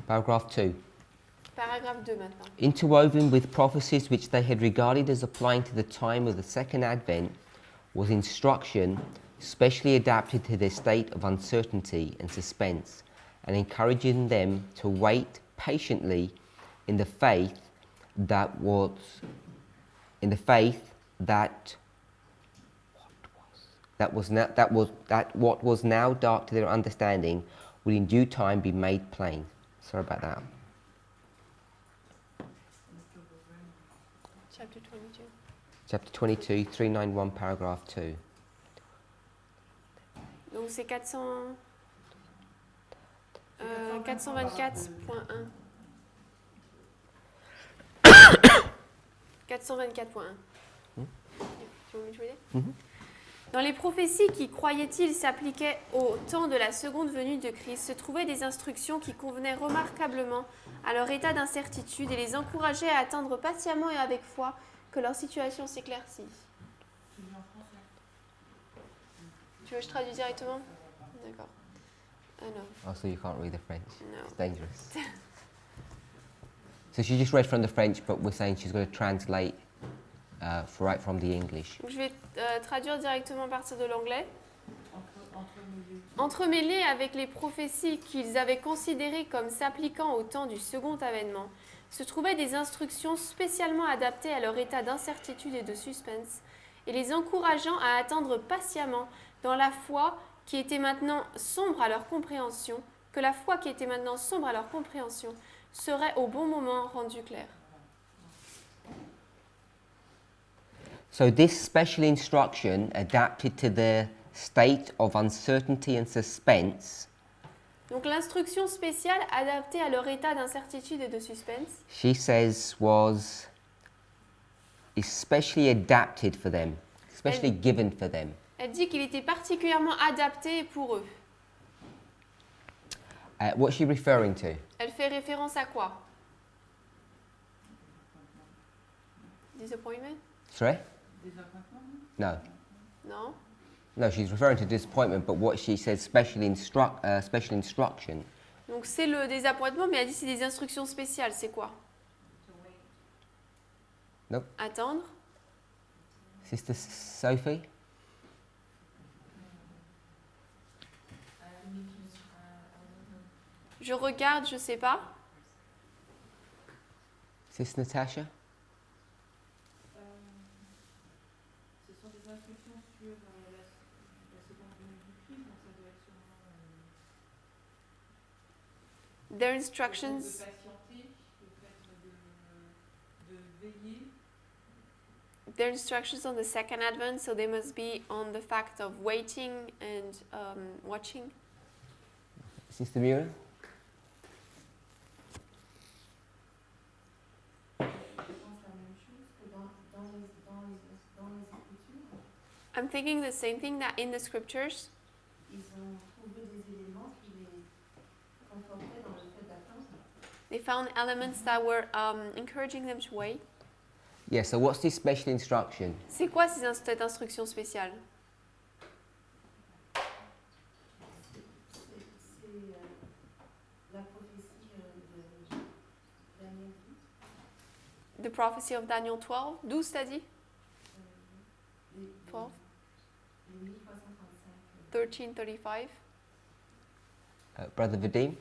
Paragraph 2. Paragraphe 2 maintenant. Interwoven with prophecies which they had regarded as applying to the time of the second advent was instruction specially adapted to their state of uncertainty and suspense, and encouraging them to wait patiently in the faith that what was now dark to their understanding would in due time be made plain. Sorry about that. Chapter 22. Chapter 22, 391, paragraph 2. Donc c'est 424.1. 424.1. Tu veux me jouer? Dans les prophéties qui, croyait-il, s'appliquaient au temps de la seconde venue de Christ, se trouvaient des instructions qui convenaient remarquablement à leur état d'incertitude et les encourageaient à attendre patiemment et avec foi que leur situation s'éclaircisse. Tu veux que je traduise directement? D'accord. Alors. Oh, so you can't read the French? No. It's dangerous. So she just read from the French, but we're saying she's going to translate right from the English. Je vais traduire directement à partir de l'anglais. Entremêlés avec les prophéties qu'ils avaient considérées comme s'appliquant au temps du second avènement, se trouvaient des instructions spécialement adaptées à leur état d'incertitude et de suspense, et les encourageant à attendre patiemment dans la foi qui était maintenant sombre à leur compréhension, que la foi qui était maintenant sombre à leur compréhension serait au bon moment rendue claire. So this special instruction adapted to their state of uncertainty and suspense, Donc l'instruction spéciale adaptée à leur état d'incertitude et de suspense, she says, was especially adapted for them, especially given for them. elle dit qu'il était particulièrement adapté pour eux. What's she referring to? Elle fait référence à quoi? Disappointment? Sorry? No. Non? No, she's referring to disappointment, but what she says, special instruction. Donc c'est le désappointement, mais elle dit c'est des instructions spéciales. C'est quoi? Nope. Attendre. Sister Sophie? Je regarde, je sais pas. Sister Natasha? Ce sont des instructions sur la seconde venue du Christ, donc ça doit être sûrement Their le instructions. fait de patienter, le fait de veiller. Their instructions on the second advent, so they must be on the fact of waiting and watching. Sister Mira? I'm thinking the same thing that in the scriptures, Ils ont trouvé des éléments qui les confortaient dans le fait d'attendre. they found elements that were encouraging them to wait. Yeah, so what's this special instruction? C'est quoi cette instruction spéciale? C'est la prophétie de Daniel 12. The prophecy of Daniel 12. 12, t'as dit? Les 12. 1335. 1335. Brother Vadim?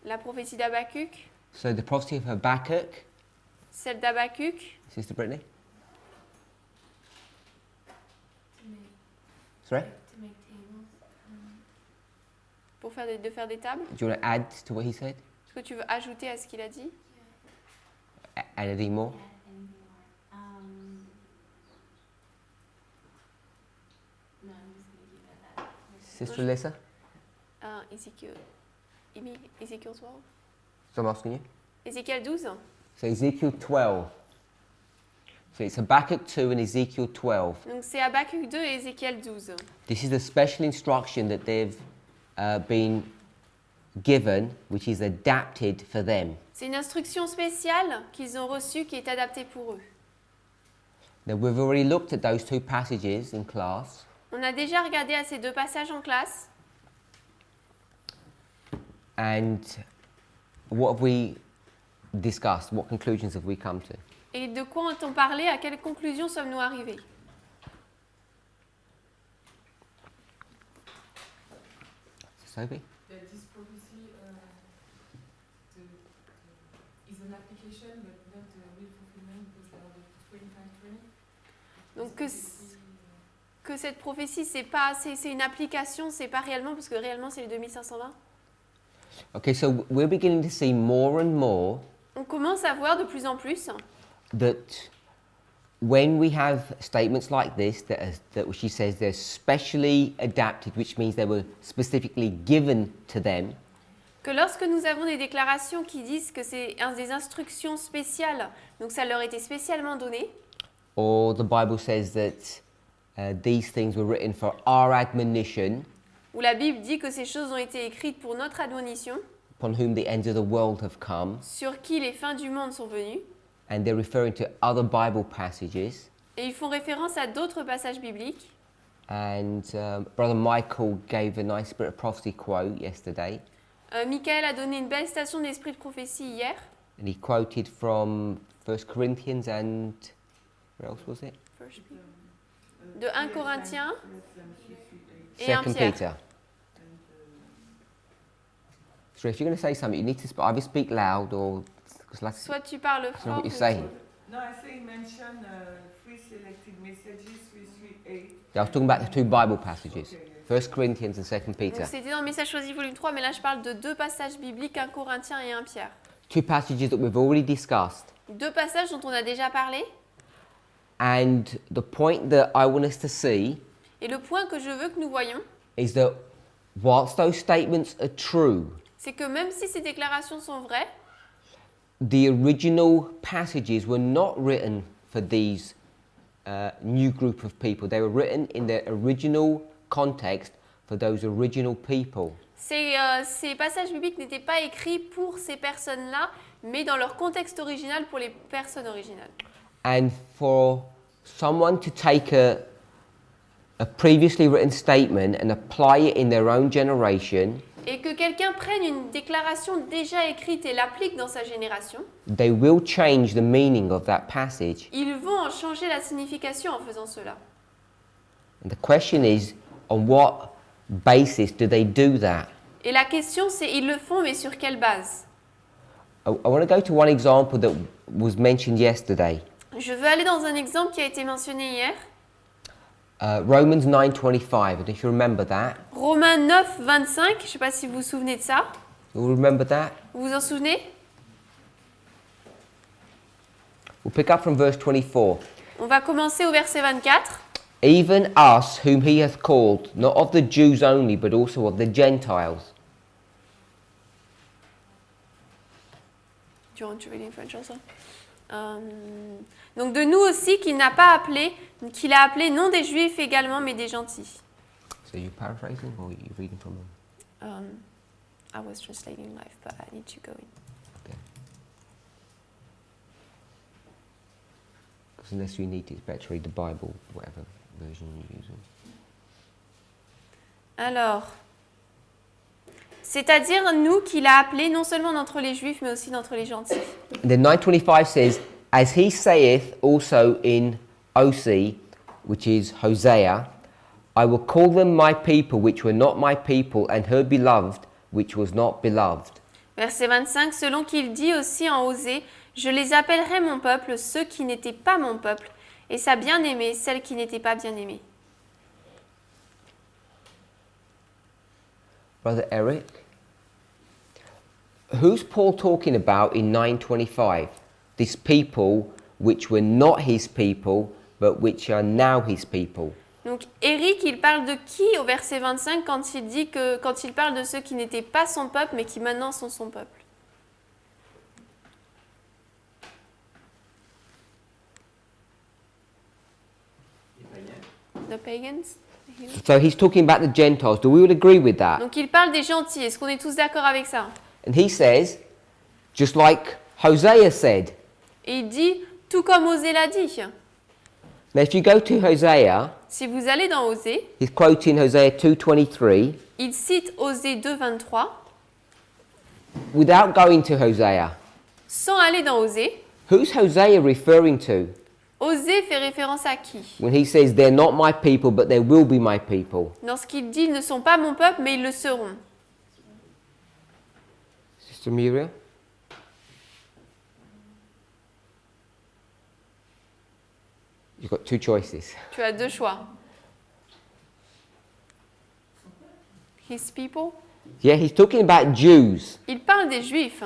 La prophétie d'Habakkuk. So the prophecy of Habakkuk, Celle d'Habakkuk. Sister Brittany? To make, Sorry? to make tables. Pour de faire des tables. Do you want to add to what he said? Est-ce que tu veux ajouter à ce qu'il a dit? Add any more? No, I'm just going to keep it at that. Sister Alyssa? Ézéchiel 12. So I'm asking you. Ézéchiel 12. So Ezekiel 12. So it's Habakkuk 2 and Ezekiel 12. Donc c'est Habakkuk 2 et Ézéchiel 12. This is the special instruction that they've been given, which is adapted for them. C'est une instruction spéciale qu'ils ont reçue qui est adaptée pour eux. Now we've already looked at those two passages in class. On a déjà regardé à ces deux passages en classe. And what have we discussed? What conclusions have we come to? Et de quoi ont-on parlé? À quelle conclusion sommes-nous arrivés? Sophie? That this prophecy is an application but not a real fulfillment because there are the 25-20. Donc que cette prophétie, c'est une application, c'est pas réellement, parce que réellement c'est les 2520. Okay, so we're beginning to see more and more On commence à voir de plus en plus that when we have statements like this, that she says they're specially adapted, which means they were specifically given to them, que lorsque nous avons des déclarations qui disent que c'est des instructions spéciales, donc ça leur était spécialement donné, or the Bible says that these things were written for our admonition, où la Bible dit que ces choses ont été écrites pour notre admonition, upon whom the ends of the world have come, sur qui les fins du monde sont venues, and they're referring to other Bible passages. et ils font référence à d'autres passages bibliques. And Brother Michael gave a nice Spirit of Prophecy quote yesterday, Michael a donné une belle station d'esprit de prophétie hier, and he quoted from 1 Corinthians and where else was it? de 1 Corinthiens et 1 2 Pierre. Peter. So if you're going to say something, you need to either speak loud or because like Soit tu parles that's not fort, what you're ou saying. No, I say mention 3 selected messages, 338. Yeah, I was talking about the two Bible passages, 1 Corinthians and 2 Peter. donc c'était dans le message choisi volume 3, mais là je parle de deux passages bibliques, 1 Corinthiens et 1 Pierre. Two passages that we've already discussed. Deux passages dont on a déjà parlé, And the point that I want us to see et le point que je veux que nous voyons, is that whilst those statements are true, c'est que même si ces déclarations sont vraies, the original passages were not written for these new group of people. They were written in their original context for those original people. ces passages bibliques n'étaient pas écrits pour ces personnes-là, mais dans leur contexte original pour les personnes originales. And for someone to take a previously written statement and apply it in their own generation, Et que quelqu'un prenne une déclaration déjà écrite et l'applique dans sa génération, they will change the meaning of that passage. ils vont en changer la signification en faisant cela. And the question is, on what basis do they do that? Et la question c'est, ils le font, mais sur quelle base? I want to go to one example that was mentioned yesterday. Je veux aller dans un exemple qui a été mentionné hier. Romans 9:25. I don't know if you remember that. Romains 9, 25, je ne sais pas si vous vous souvenez de ça. You all remember that? Vous vous en souvenez? We'll pick up from verse 24. On va commencer au verset 24. Even us whom he hath called, not of the Jews only, but also of the Gentiles. Do you want to read in French also? Donc de nous aussi qu'il n'a pas appelé, qu'il a appelé non des Juifs également, mais des gentils. So you paraphrasing or you reading from them? I was translating live, but I need to go in. Because unless you need it, it's better to read the Bible, whatever version you're using. Alors, c'est-à-dire nous qu'il a appelé non seulement d'entre les Juifs, mais aussi d'entre les gentils. And then 9:25 says, as he saith also in OC, which is Hosea, I will call them my people which were not my people, and her beloved which was not beloved. Verset 25, selon qu'il dit aussi en Osée, je les appellerai mon peuple, ceux qui n'étaient pas mon peuple, et sa bien-aimée, celle qui n'était pas bien-aimée. Brother Eric, who's Paul talking about in 9:25? This people which were not his people, but which are now his people. Donc Éric, il parle de qui au verset 25 quand il parle de ceux qui n'étaient pas son peuple, mais qui maintenant sont son peuple? The pagans? So he's talking about the Gentiles. Do we all agree with that? Donc il parle des gentils. Est-ce qu'on est tous d'accord avec ça? And he says, just like Hosea said. Et il dit, tout comme Osée l'a dit. Now if you go to Hosea, Si vous allez dans Osée, he's quoting Hosea 2:23 il cite Osée 2,23. without going to Hosea. Sans aller dans Osée, Who's Hosea referring to Osée fait référence à qui? when he says, they're not my people, but they will be my people? Lorsqu'il dit, ils ne sont pas mon peuple, mais ils le seront. Sister Muriel? You've got two choices. Tu as deux choix. His people. Yeah, he's talking about Jews. Il parle des Juifs.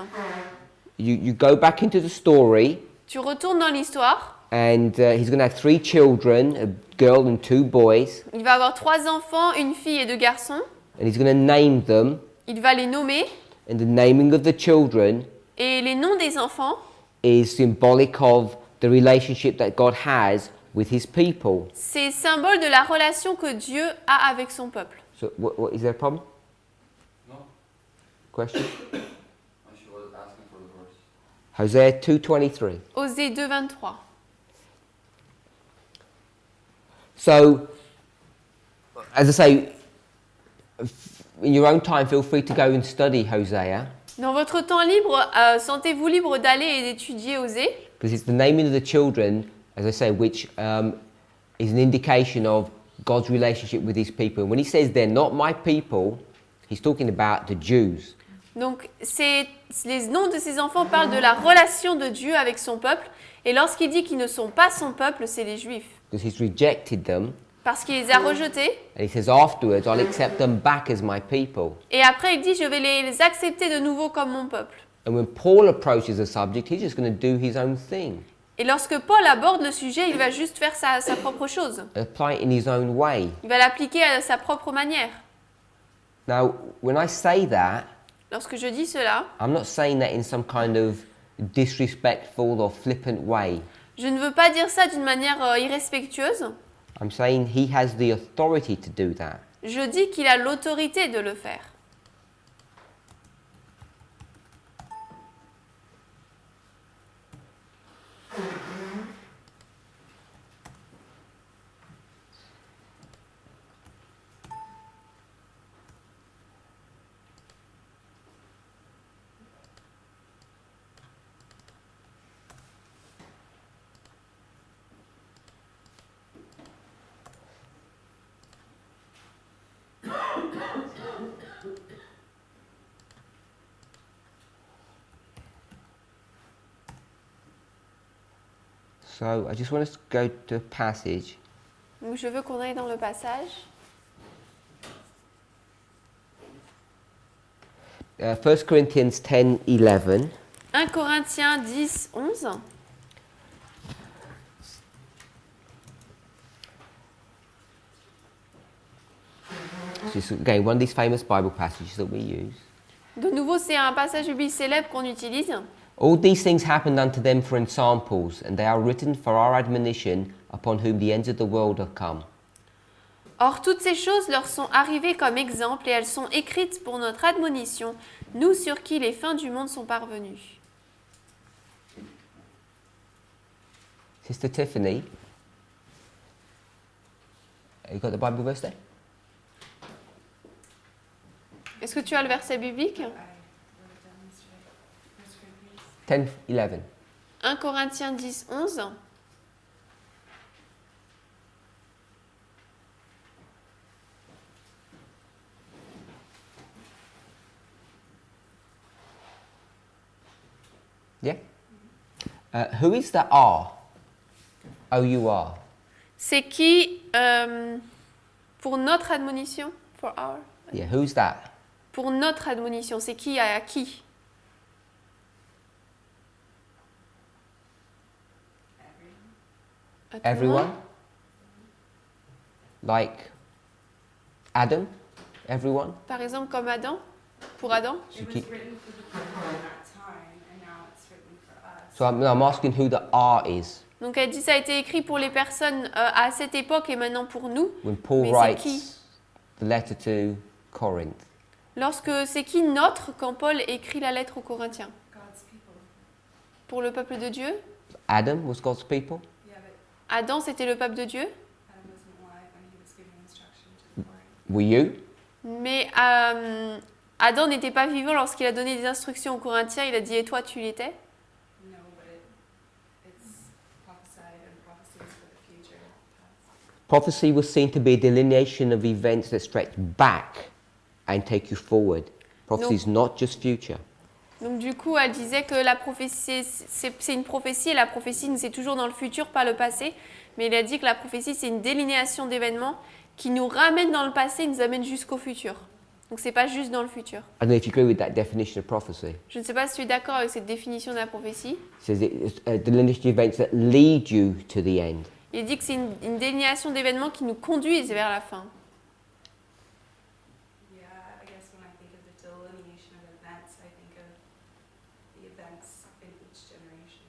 You go back into the story, Tu retournes dans l'histoire. and he's going to have 3 children, a girl and 2 boys, Il va avoir 3 enfants, une fille et 2 garçons. and he's going to name them. Il va les nommer. And the naming of the children Et les noms des enfants, is symbolic of the relationship that God has with his people. c'est symbole de la relation que Dieu a avec son peuple. So, what is there a problem? No, Question? she was asking for the verse. Hosea 2:23. Osée 2,23. So, as I say, in your own time, feel free to go and study Hosea, Dans votre temps libre, sentez-vous libre d'aller et d'étudier Osée, because it's the naming of the children, as I say, which is an indication of God's relationship with his people. And when he says they're not my people, he's talking about the Jews. Donc, les noms de ces enfants parlent de la relation de Dieu avec son peuple. Et lorsqu'il dit qu'ils ne sont pas son peuple, c'est les Juifs. Because he's rejected them, Parce qu'il les a rejetés. and he says afterwards, I'll accept them back as my people. Et après, il dit, je vais les accepter de nouveau comme mon peuple. And when Paul approaches the subject, he's just going to do his own thing, Et lorsque Paul aborde le sujet, il va juste faire sa propre chose. apply it in his own way. Il va l'appliquer à sa propre manière. Now, when I say that, Lorsque je dis cela, I'm not saying that in some kind of disrespectful or flippant way. je ne veux pas dire ça d'une manière irrespectueuse. I'm saying he has the authority to do that. Je dis qu'il a l'autorité de le faire. So I just want us to go to a passage. Donc je veux qu'on aille dans le passage. 1 Corinthians 10:11. 1 Corinthiens 10, 11. This is again one of these famous Bible passages that we use. De nouveau, c'est un passage biblique célèbre qu'on utilise. All these things happened unto them for ensamples, and they are written for our admonition, upon whom the ends of the world are come. Or, toutes ces choses leur sont arrivées comme exemple et elles sont écrites pour notre admonition, nous sur qui les fins du monde sont parvenues. Sister Tiffany, you got the Bible verse there? Est-ce que tu as le verset biblique? 10:11. 1 Corinthiens 10, 11. Yeah. Who is the R? O-U-R. C'est qui pour notre admonition? For our. Yeah. Who's that? Pour notre admonition, c'est qui à qui? À tout le Everyone? monde? Like Adam? Everyone? Par exemple, comme Adam? Pour Adam? It was written for the people at that time, and now it's written for us. So I'm asking who the R is. Donc elle dit ça a été écrit pour les personnes à cette époque et maintenant pour nous. When Paul Mais c'est writes qui? the letter to Corinth. Lorsque c'est qui notre quand Paul écrit la lettre aux Corinthiens? God's people. Pour le peuple de Dieu? Adam was God's people. Yeah, but Adam, c'était le peuple de Dieu? Adam wasn't alive when Were you? Mais Adam n'était pas vivant lorsqu'il a donné des instructions aux Corinthiens. Il a dit, et toi, tu l'étais? No, but it's prophesied and prophecies for the future. Past. Prophecy was seen to be a delineation of events that stretch back and take you forward. Prophecy is not just future. Donc du coup, elle disait que la prophétie, c'est une prophétie, et la prophétie, c'est toujours dans le futur, pas le passé. Mais elle a dit que la prophétie, c'est une délinéation d'événements qui nous ramène dans le passé et nous amène jusqu'au futur. Donc c'est pas juste dans le futur. I don't know if you agree with that definition of prophecy. Je ne sais pas si tu es d'accord avec cette définition de la prophétie. It says it's a delineation of events that lead you to the end. Il dit que c'est une délinéation d'événements qui nous conduisent vers la fin. Yeah, I guess when I think of the delineation of events, I think of the events in each generation.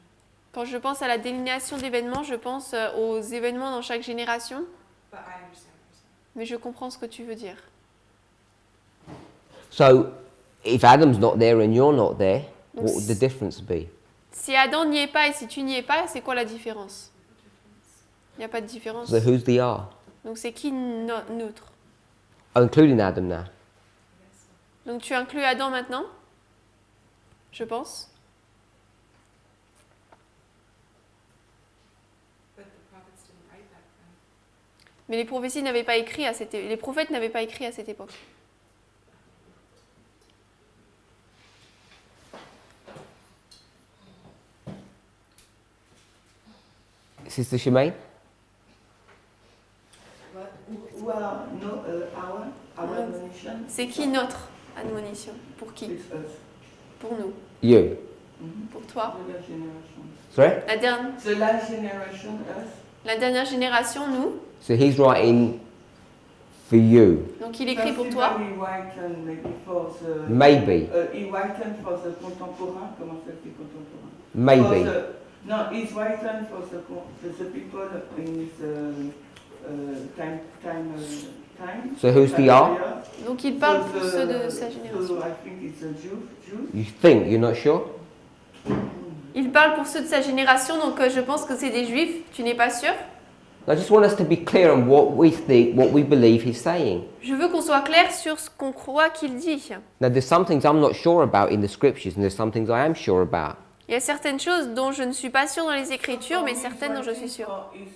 Quand je pense à la délinéation d'événements, je pense aux événements dans chaque génération. But I understand what you're saying. Mais je comprends ce que tu veux dire. So, if Adam's not there and you're not there, Donc, what would the difference be? Si Adam n'y est pas et si tu n'y es pas, c'est quoi la différence? Il n'y a pas de différence. So who's the are? Donc c'est qui neutre? Including Adam now. Donc tu inclus Adam maintenant? Je pense. But the prophets didn't write back then. Mais les prophéties n'avaient pas écrit à cette les prophètes n'avaient pas écrit à cette époque. Sister Shemaine? What? Who are no, our admonition? C'est qui notre admonition? Pour qui? It's us. Pour nous. You. Pour toi. The last generation. Sorry? The last generation, us. La dernière génération, nous. So he's writing for you. Donc il écrit pour toi. He written maybe for the. Maybe. He written for the contemporain. Comment ça se dit contemporain? Maybe. For the, no, he's written for the people in his time. So who's the are? period. Donc il parle So pour ceux de sa génération. So I think it's a Jew. You think, you're not sure? Il parle pour ceux de sa génération, donc je pense que c'est des juifs. Tu n'es pas sûr? I just want us to be clear on what we think, what we believe he's saying. Je veux qu'on soit clair sur ce qu'on croit qu'il dit. Now, there's some things I'm not sure about in the scriptures, and there's some things I am sure about. Il y a certaines choses dont je ne suis pas sûre dans les Écritures, mais certaines dont je suis sûre. For his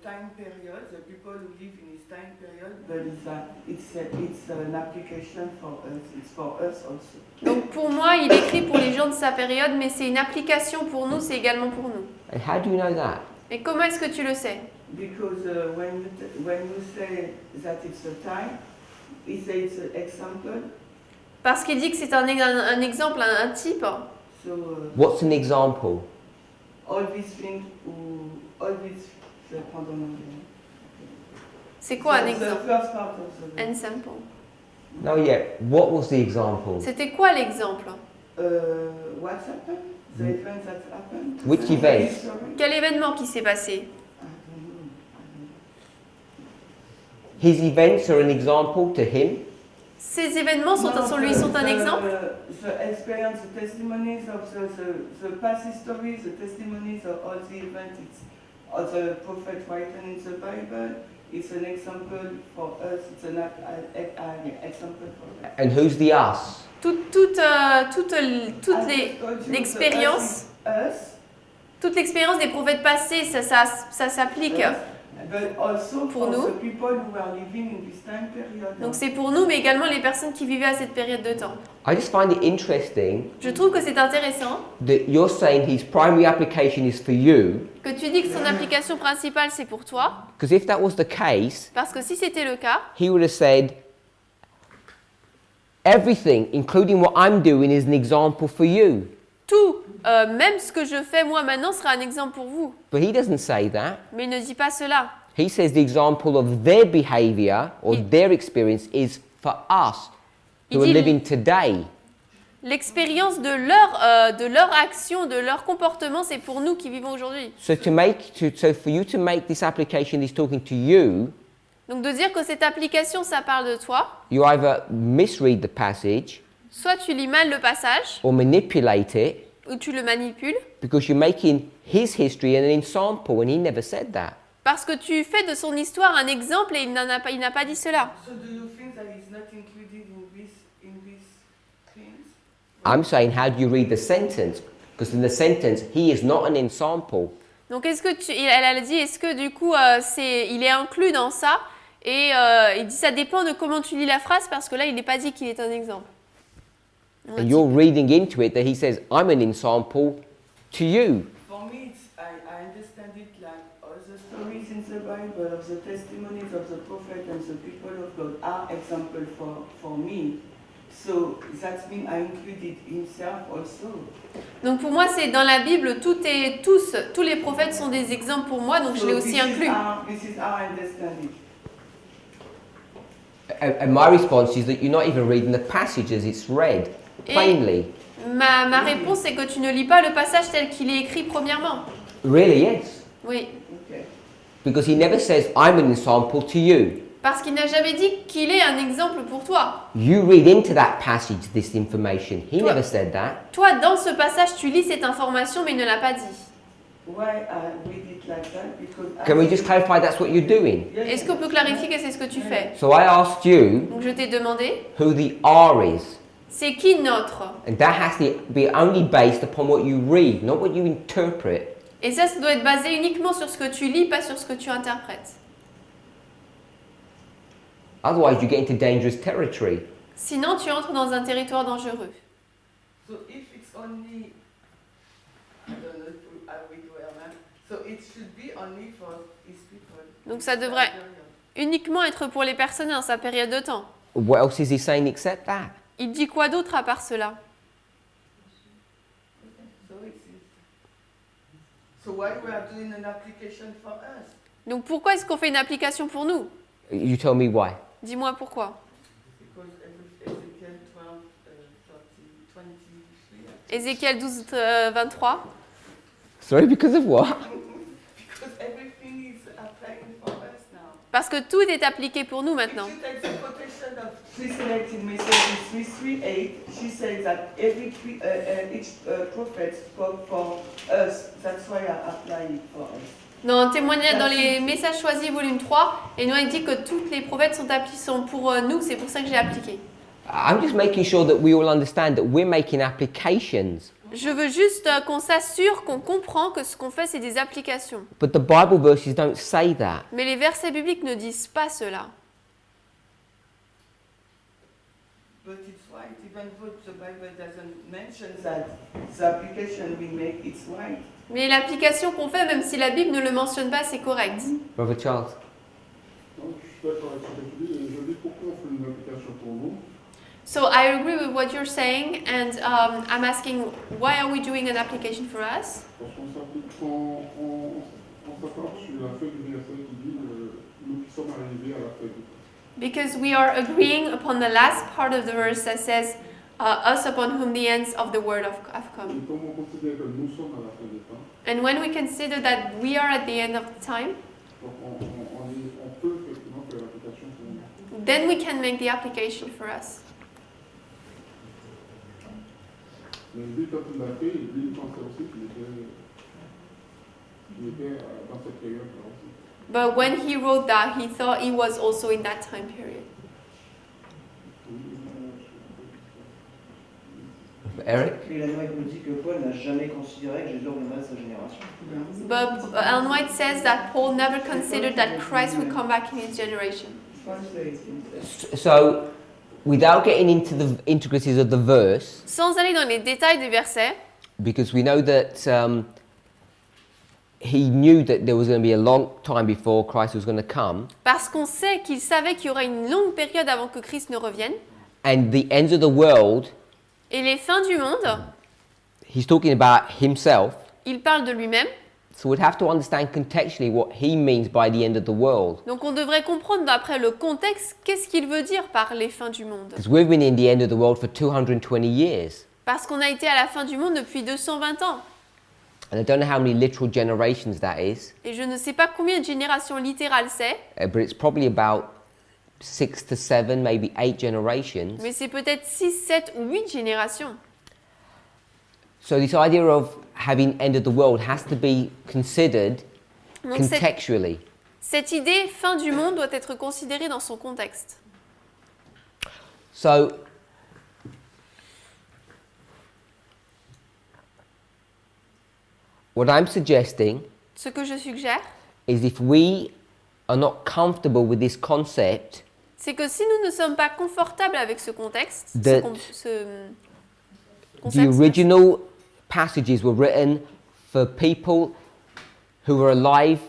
time period, the people who live in his time period, but it's an application for us. It's for us also. Donc pour moi, il écrit pour les gens de sa période, mais c'est une application pour nous, c'est également pour nous. And how do you know that? Et comment est-ce que tu le sais? Because when you say that it's a time, he says it's an example. Parce qu'il dit que c'est un exemple, un type. So What's an example? all these things, all these. Je vais prendre en anglais. C'est quoi un The exemple? first part of the. Ensample. No, yeah. What was the example? C'était quoi l'exemple? What's happened? The events that happened? Which The events? history? Quel événement qui s'est passé? I don't know. His events are an example to him. Ces événements sont un exemple? The experience, the testimonies of the past history, the testimonies of all the events, it's of the prophet written in the Bible. It's an example for us. It's an example for us. And who's the us? L'expérience, toute l'expérience des prophètes passés, ça s'applique. But also Pour for nous. the people who are living in this time period. Donc c'est pour nous, mais également les personnes qui vivaient à cette période de temps. I just find it interesting Je trouve que c'est intéressant that you're saying his primary application is for you, que tu dis que son application principale c'est pour toi, because if that was the case, parce que si c'était le cas, he would have said, everything, including what I'm doing, is an example for you. tout, même ce que je fais moi maintenant sera un exemple pour vous. But he doesn't say that. Mais il ne dit pas cela. He says the example of their behavior or their experience is for us who are Il dit- living today. L'expérience de leur action, de leur comportement, c'est pour nous qui vivons aujourd'hui. So for you to make this application, he's talking to you. Donc de dire que cette application, ça parle de toi, You either misread the passage soit tu lis mal le passage, or manipulate it ou tu le manipules, because you're making his history an example, and he never said that. parce que tu fais de son histoire un exemple et il n'a pas dit cela. So do you think I'm saying, how do you read the sentence? Because in the sentence, he is not an ensample. Donc est-ce que elle a dit, est-ce que du coup il est inclus dans ça? Et il dit ça dépend de comment tu lis la phrase parce que là il n'est pas dit qu'il est un exemple. And you're reading into it that he says, I'm an ensample to you. For me, I understand it like all the stories in the Bible of the testimonies of the prophet and the people of God are example for me. So that means I included himself also. Donc pour moi c'est dans la Bible tous les prophètes sont des exemples pour moi donc je l'ai aussi inclus. This is how I understand it. And my response is that you're not even reading the passage as it's read, plainly. Ma réponse c'est que tu ne lis pas le passage tel qu'il est écrit premièrement. Really, yes. Oui. Okay. Because he never says, I'm an example to you. Parce qu'il n'a jamais dit qu'il est un exemple pour toi. You read into that passage this information. He never said that. Toi, dans ce passage, tu lis cette information, mais il ne l'a pas dit. Why I read it like that? Because Can we just clarify that's what you're doing? Est-ce qu'on peut clarifier que c'est ce que tu fais? So I asked you Donc je t'ai demandé, who the R is. c'est qui notre? And that has to be only based upon what you read, not what you interpret. Et ça doit être basé uniquement sur ce que tu lis, pas sur ce que tu interprètes. Otherwise, you get into dangerous territory. Sinon, tu entres dans un territoire dangereux. So if it's only, I don't know if I read well, man. So it should be only for his people. Donc ça devrait uniquement être pour les personnes dans sa période de temps. What else is he saying except that? Il dit quoi d'autre à part cela? So why we are doing an application for us? Donc pourquoi est-ce qu'on fait une application pour nous? You tell me why. Dis-moi pourquoi. Because Ezekiel 12, 23. Ézéchiel 12, 23. Sorry, because of what? Because everything is applying for us now. Parce que tout est appliqué pour nous maintenant. If you take the quotation of 317 Messages 338, she says that each prophet spoke for us. That's why I apply it for us. Dans les messages choisis volume 3, et nous il dit que tous les prophètes sont pour nous, c'est pour ça que j'ai appliqué. I'm just making sure that we all understand that we're making applications. Je veux juste qu'on s'assure qu'on comprend que ce qu'on fait c'est des applications. But the Bible verses don't say that. Mais les versets bibliques ne disent pas cela. But it's right, even though the Bible doesn't mention that, the application we make, it's right. Mais l'application qu'on fait, même si la Bible ne le mentionne pas, c'est correct. Brother Charles. Donc, je suis d'accord avec ce que tu dis, et je dis pourquoi on fait une application pour nous. So I agree with what you're saying, and I'm asking, why are we doing an application for us? Parce qu'on s'applique quand on s'attarde sur la fin du verset qui dit nous qui sommes arrivés à la fin du temps. Because we are agreeing upon the last part of the verse that says, us upon whom the ends of the word have come. Et comme on considère que nous sommes à la fin du temps, And when we consider that we are at the end of the time, donc on peut effectivement faire l'application pour nous. then we can make the application for us. Mais lui, quand il l'a fait, il pensait aussi qu'il était dans cette période-là aussi. But when he wrote that, he thought he was also in that time period. Eric? Et la Noël nous dit que Paul n'a jamais considéré que Jésus reviendrait de sa génération. But Ellen White says that Paul never considered that Christ would come back in his generation. So, without getting into the intricacies of the verse, Sans aller dans les détails des versets, because we know that he knew that there was going to be a long time before Christ was going to come, parce qu'on sait qu'il savait qu'il y aurait une longue période avant que Christ ne revienne, and the ends of the world, et les fins du monde, he's talking about himself. il parle de lui-même. So we'd have to understand contextually what he means by the end of the world. Donc on devrait comprendre d'après le contexte qu'est-ce qu'il veut dire par les fins du monde. Because we've been in the end of the world for 220 years. Parce qu'on a été à la fin du monde depuis 220 ans. And I don't know how many literal generations that is, Et je ne sais pas combien de générations littérales c'est, but it's probably about 6 to 7, maybe 8 generations. mais c'est peut-être 6, 7 ou 8 générations. So this idea of having end of the world has to be considered Donc contextually. cette idée fin du monde doit être considérée dans son contexte. So what I'm suggesting Ce que je suggère, is if we are not comfortable with this concept, c'est que si nous ne sommes pas confortables avec ce contexte, That ce the concept, original passages were written for people who were alive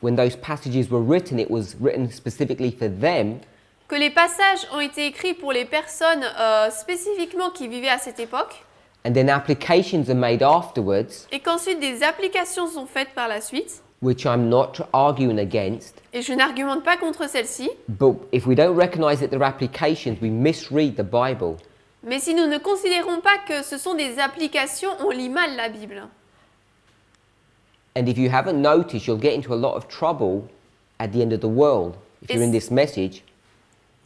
when those passages were written. It was written specifically for them. que les passages ont été écrits pour les personnes spécifiquement qui vivaient à cette époque, And then applications are made afterwards, et qu'ensuite des applications sont faites par la suite, which I'm not arguing against. et je n'argumente pas contre celle-ci, But if we don't recognize that they're applications, we misread the Bible. mais si nous ne considérons pas que ce sont des applications, on lit mal la Bible. And if you haven't noticed, you'll get into a lot of trouble at the end of the world if you're in this message.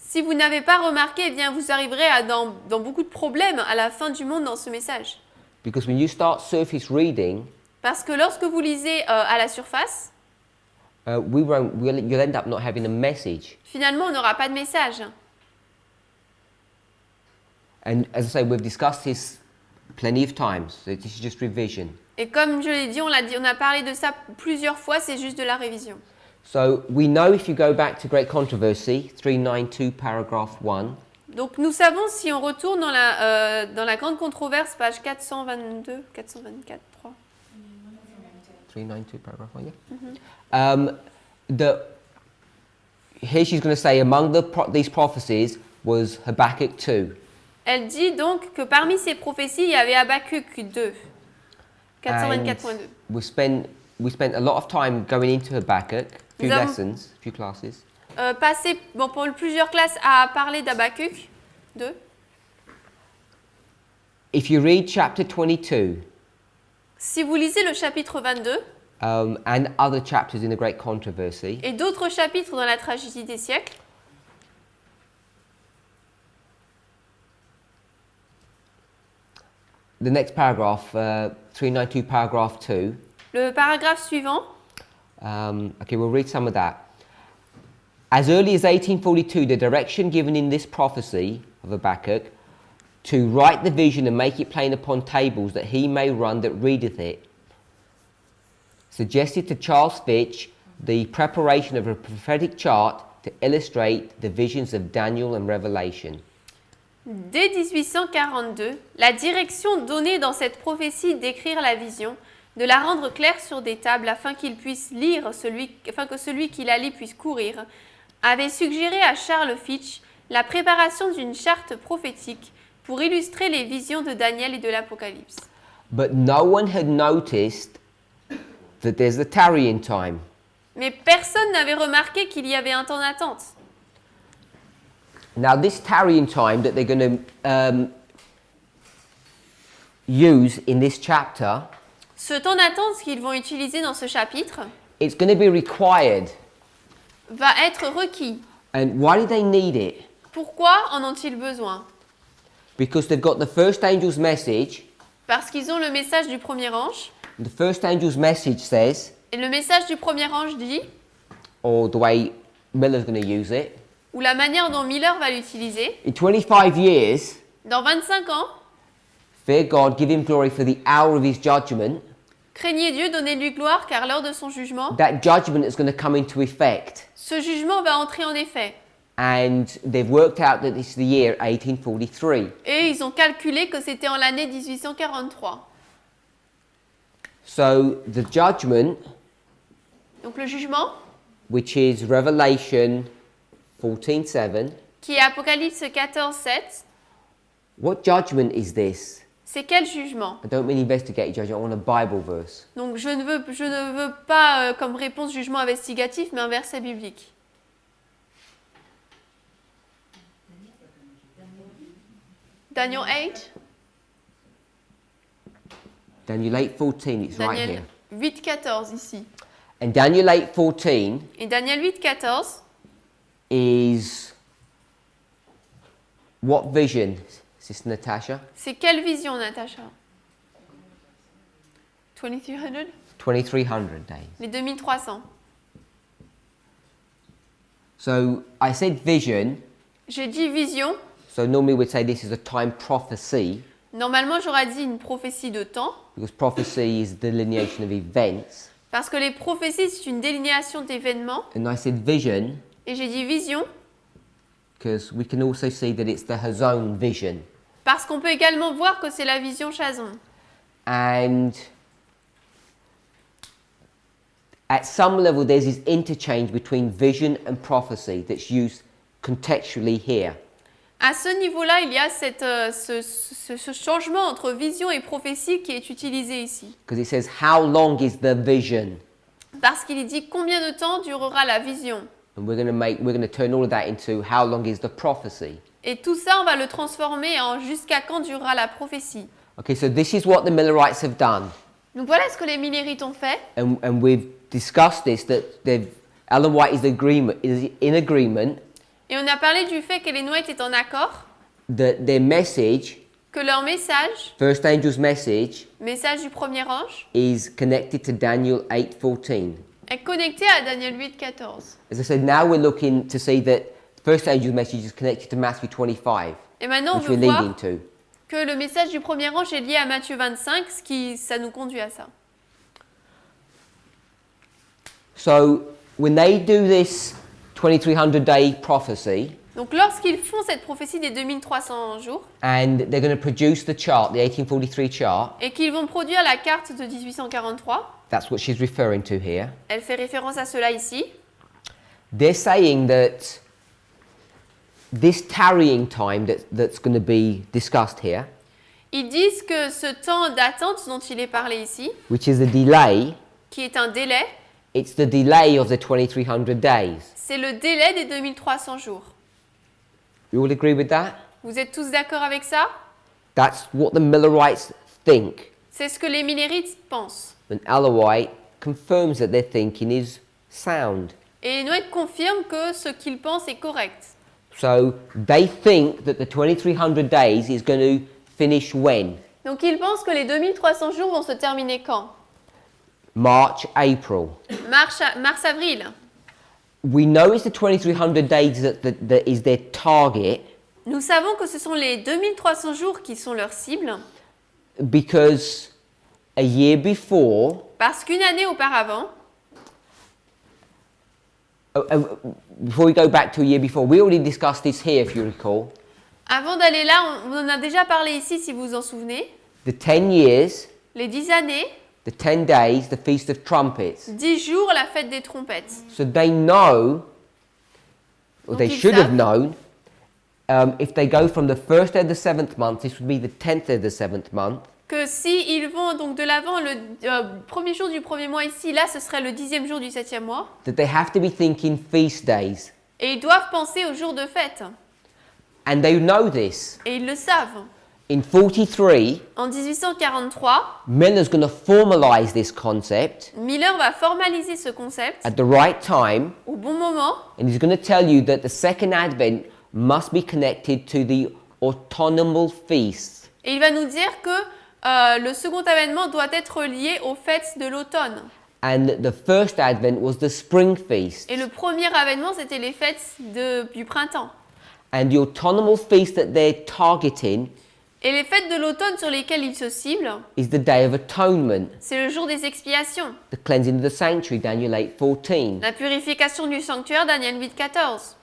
Si vous n'avez pas remarqué, eh bien vous arriverez dans beaucoup de problèmes à la fin du monde dans ce message. Because when you start surface reading, Parce que lorsque vous lisez à la surface, you'll end up not having a message. finalement on n'aura pas de message. And as I say, we've discussed this plenty of times, so this is just revision. Et comme je l'ai dit, on a parlé de ça plusieurs fois, c'est juste de la révision. So we know if you go back to Great Controversy, 392 paragraph 1, Donc nous savons, si on retourne dans la grande controverse, page 422, 424, 3. 392 paragraph 1, yeah. Here she's going to say, among these prophecies was Habakkuk 2. Elle dit donc que parmi ces prophéties, il y avait Habakkuk 2, 424.2. We spent a lot of time going into Habakkuk, a few Nous avons- lessons, a few classes. Passé pour plusieurs classes à parler d'Habakkuk 2. If you read chapter 22 Si vous lisez le chapitre 22 and other chapters in the Great Controversy, et d'autres chapitres dans la tragédie des siècles, the next paragraph, 392 paragraph 2, le paragraphe suivant, okay, we'll read some of that. As early as 1842, the direction given in this prophecy of Habakkuk to write the vision and make it plain upon tables that he may run that readeth it, suggested to Charles Fitch the preparation of a prophetic chart to illustrate the visions of Daniel and Revelation. dès 1842, la direction donnée dans cette prophétie d'écrire la vision, de la rendre claire sur des tables afin qu'il puisse lire, afin que celui qui la lit puisse courir, avait suggéré à Charles Fitch la préparation d'une charte prophétique pour illustrer les visions de Daniel et de l'Apocalypse. But no one had noticed that there's a tarrying time. Mais personne n'avait remarqué qu'il y avait un temps d'attente. Now, this tarrying time that they're going to use in this chapter, Ce temps d'attente qu'ils vont utiliser dans ce chapitre it's going to be required. va être requis. And why do they need it? Pourquoi en ont-ils besoin? Because they've got the first angel's message. Parce qu'ils ont le message du premier ange. And the first angel's message says, Et le message du premier ange dit, or the way Miller's going to use it, ou la manière dont Miller va l'utiliser, in 25 years, dans 25 ans, fear God, give him glory for the hour of his judgment. craignez Dieu, donnez-lui gloire, car l'heure de son jugement, That judgment is going to come into effect. ce jugement va entrer en effet. And they've worked out that it's the year 1843. Et ils ont calculé que c'était en l'année 1843. So the judgment, Donc le jugement, which is Revelation 14:7, qui est Apocalypse 14, 7, what judgment is this? c'est quel jugement? I don't mean investigative judgment, I want a Bible verse. Donc je ne veux pas comme réponse jugement investigatif, mais un verset biblique. Daniel 8, Daniel 8:14, it's right Daniel here. 8, 14 ici. And Daniel 8:14 Et Daniel 8, 14, is what vision, Sister Natasha? c'est quelle vision, Natacha? 2300? 2300 days. Les 2300. So I said vision, J'ai dit vision. so normally we'd say this is a time prophecy, Normalement, j'aurais dit une prophétie de temps, because prophecy is delineation of events. Parce que les prophéties, c'est une délinéation d'événements. And I said vision Et j'ai dit vision, because we can also see that it's the Hazon vision. parce qu'on peut également voir que c'est la vision Chazon. And at some level, there's this interchange between vision and prophecy that's used contextually here. À ce niveau-là, il y a ce changement entre vision et prophétie qui est utilisé ici. Because it says, how long is the vision? Parce qu'il dit combien de temps durera la vision. And we're going to turn all of that into how long is the prophecy. Et tout ça, on va le transformer en jusqu'à quand durera la prophétie. Okay, so this is what the Millerites have done. Donc voilà ce que les Millerites ont fait. And we've discussed this, that Ellen White is in agreement Et on a parlé du fait que les White étaient en accord, that their message, que leur message, first angel's message, message du premier ange, is connected to Daniel 8:14. est connecté à Daniel 8, 14. As I said, now we're looking to see that first angel's message is connected to Matthew 25, Et maintenant, on which veut we're leading voir to. que le message du premier ange est lié à Matthieu 25, ça nous conduit à ça. So when they do this 2300-day prophecy, Donc lorsqu'ils font cette prophétie des 2300 jours, and they're going to produce the chart, the 1843 chart, et qu'ils vont produire la carte de 1843, that's what she's referring to here. elle fait référence à cela ici, They're saying that this tarrying time that's going to be discussed here, ils disent que ce temps d'attente dont il est parlé ici, which is the delay, qui est un délai, it's the delay of the 2300 days. c'est le délai des 2300 jours. You all agree with that? Vous êtes tous d'accord avec ça? That's what the Millerites think. C'est ce que les Millerites pensent. And Ellen White confirms that their thinking is sound. Et Noël confirme que ce qu'ils pensent est correct. So they think that the 2300 days is going to finish when? Donc ils pensent que les 2300 jours vont se terminer quand? March, April. Mars-avril. We know it's the 2300 days that is their target Nous savons que ce sont les 2300 jours qui sont leur cible, because a year before, parce qu'une année auparavant, before we go back to a year before, we already discussed this here if you recall, avant d'aller là, on en a déjà parlé ici si vous vous en souvenez, the 10 years, les 10 années, the 10 days, the Feast of Trumpets. 10 jours, la fête des trompettes. So they know, or Donc they ils should have savent. known, if they go from the first day of the 7th month, this would be the 10th day of the 7th month, Que si ils vont donc de l'avant le premier jour du premier mois ici, là ce serait le 10e jour du 7e mois, that they have to be thinking feast days. et ils doivent penser aux jours de fête. And they know this. Et ils le savent. In 43, En 1843, Miller's going to formalize this concept Miller va formaliser ce concept at the right time, au bon moment, and he's going to tell you that the second advent must be connected to the autumnal feasts. et il va nous dire que le second avènement doit être lié aux fêtes de l'automne. And the first advent was the spring feast. Et le premier avènement, c'était les fêtes du printemps. And the autumnal feast that they're targeting Et les fêtes de l'automne sur lesquelles ils se ciblent, is the Day of Atonement, c'est le jour des expiations. the cleansing of the sanctuary, Daniel 8:14. La purification du sanctuaire, Daniel 8, 14.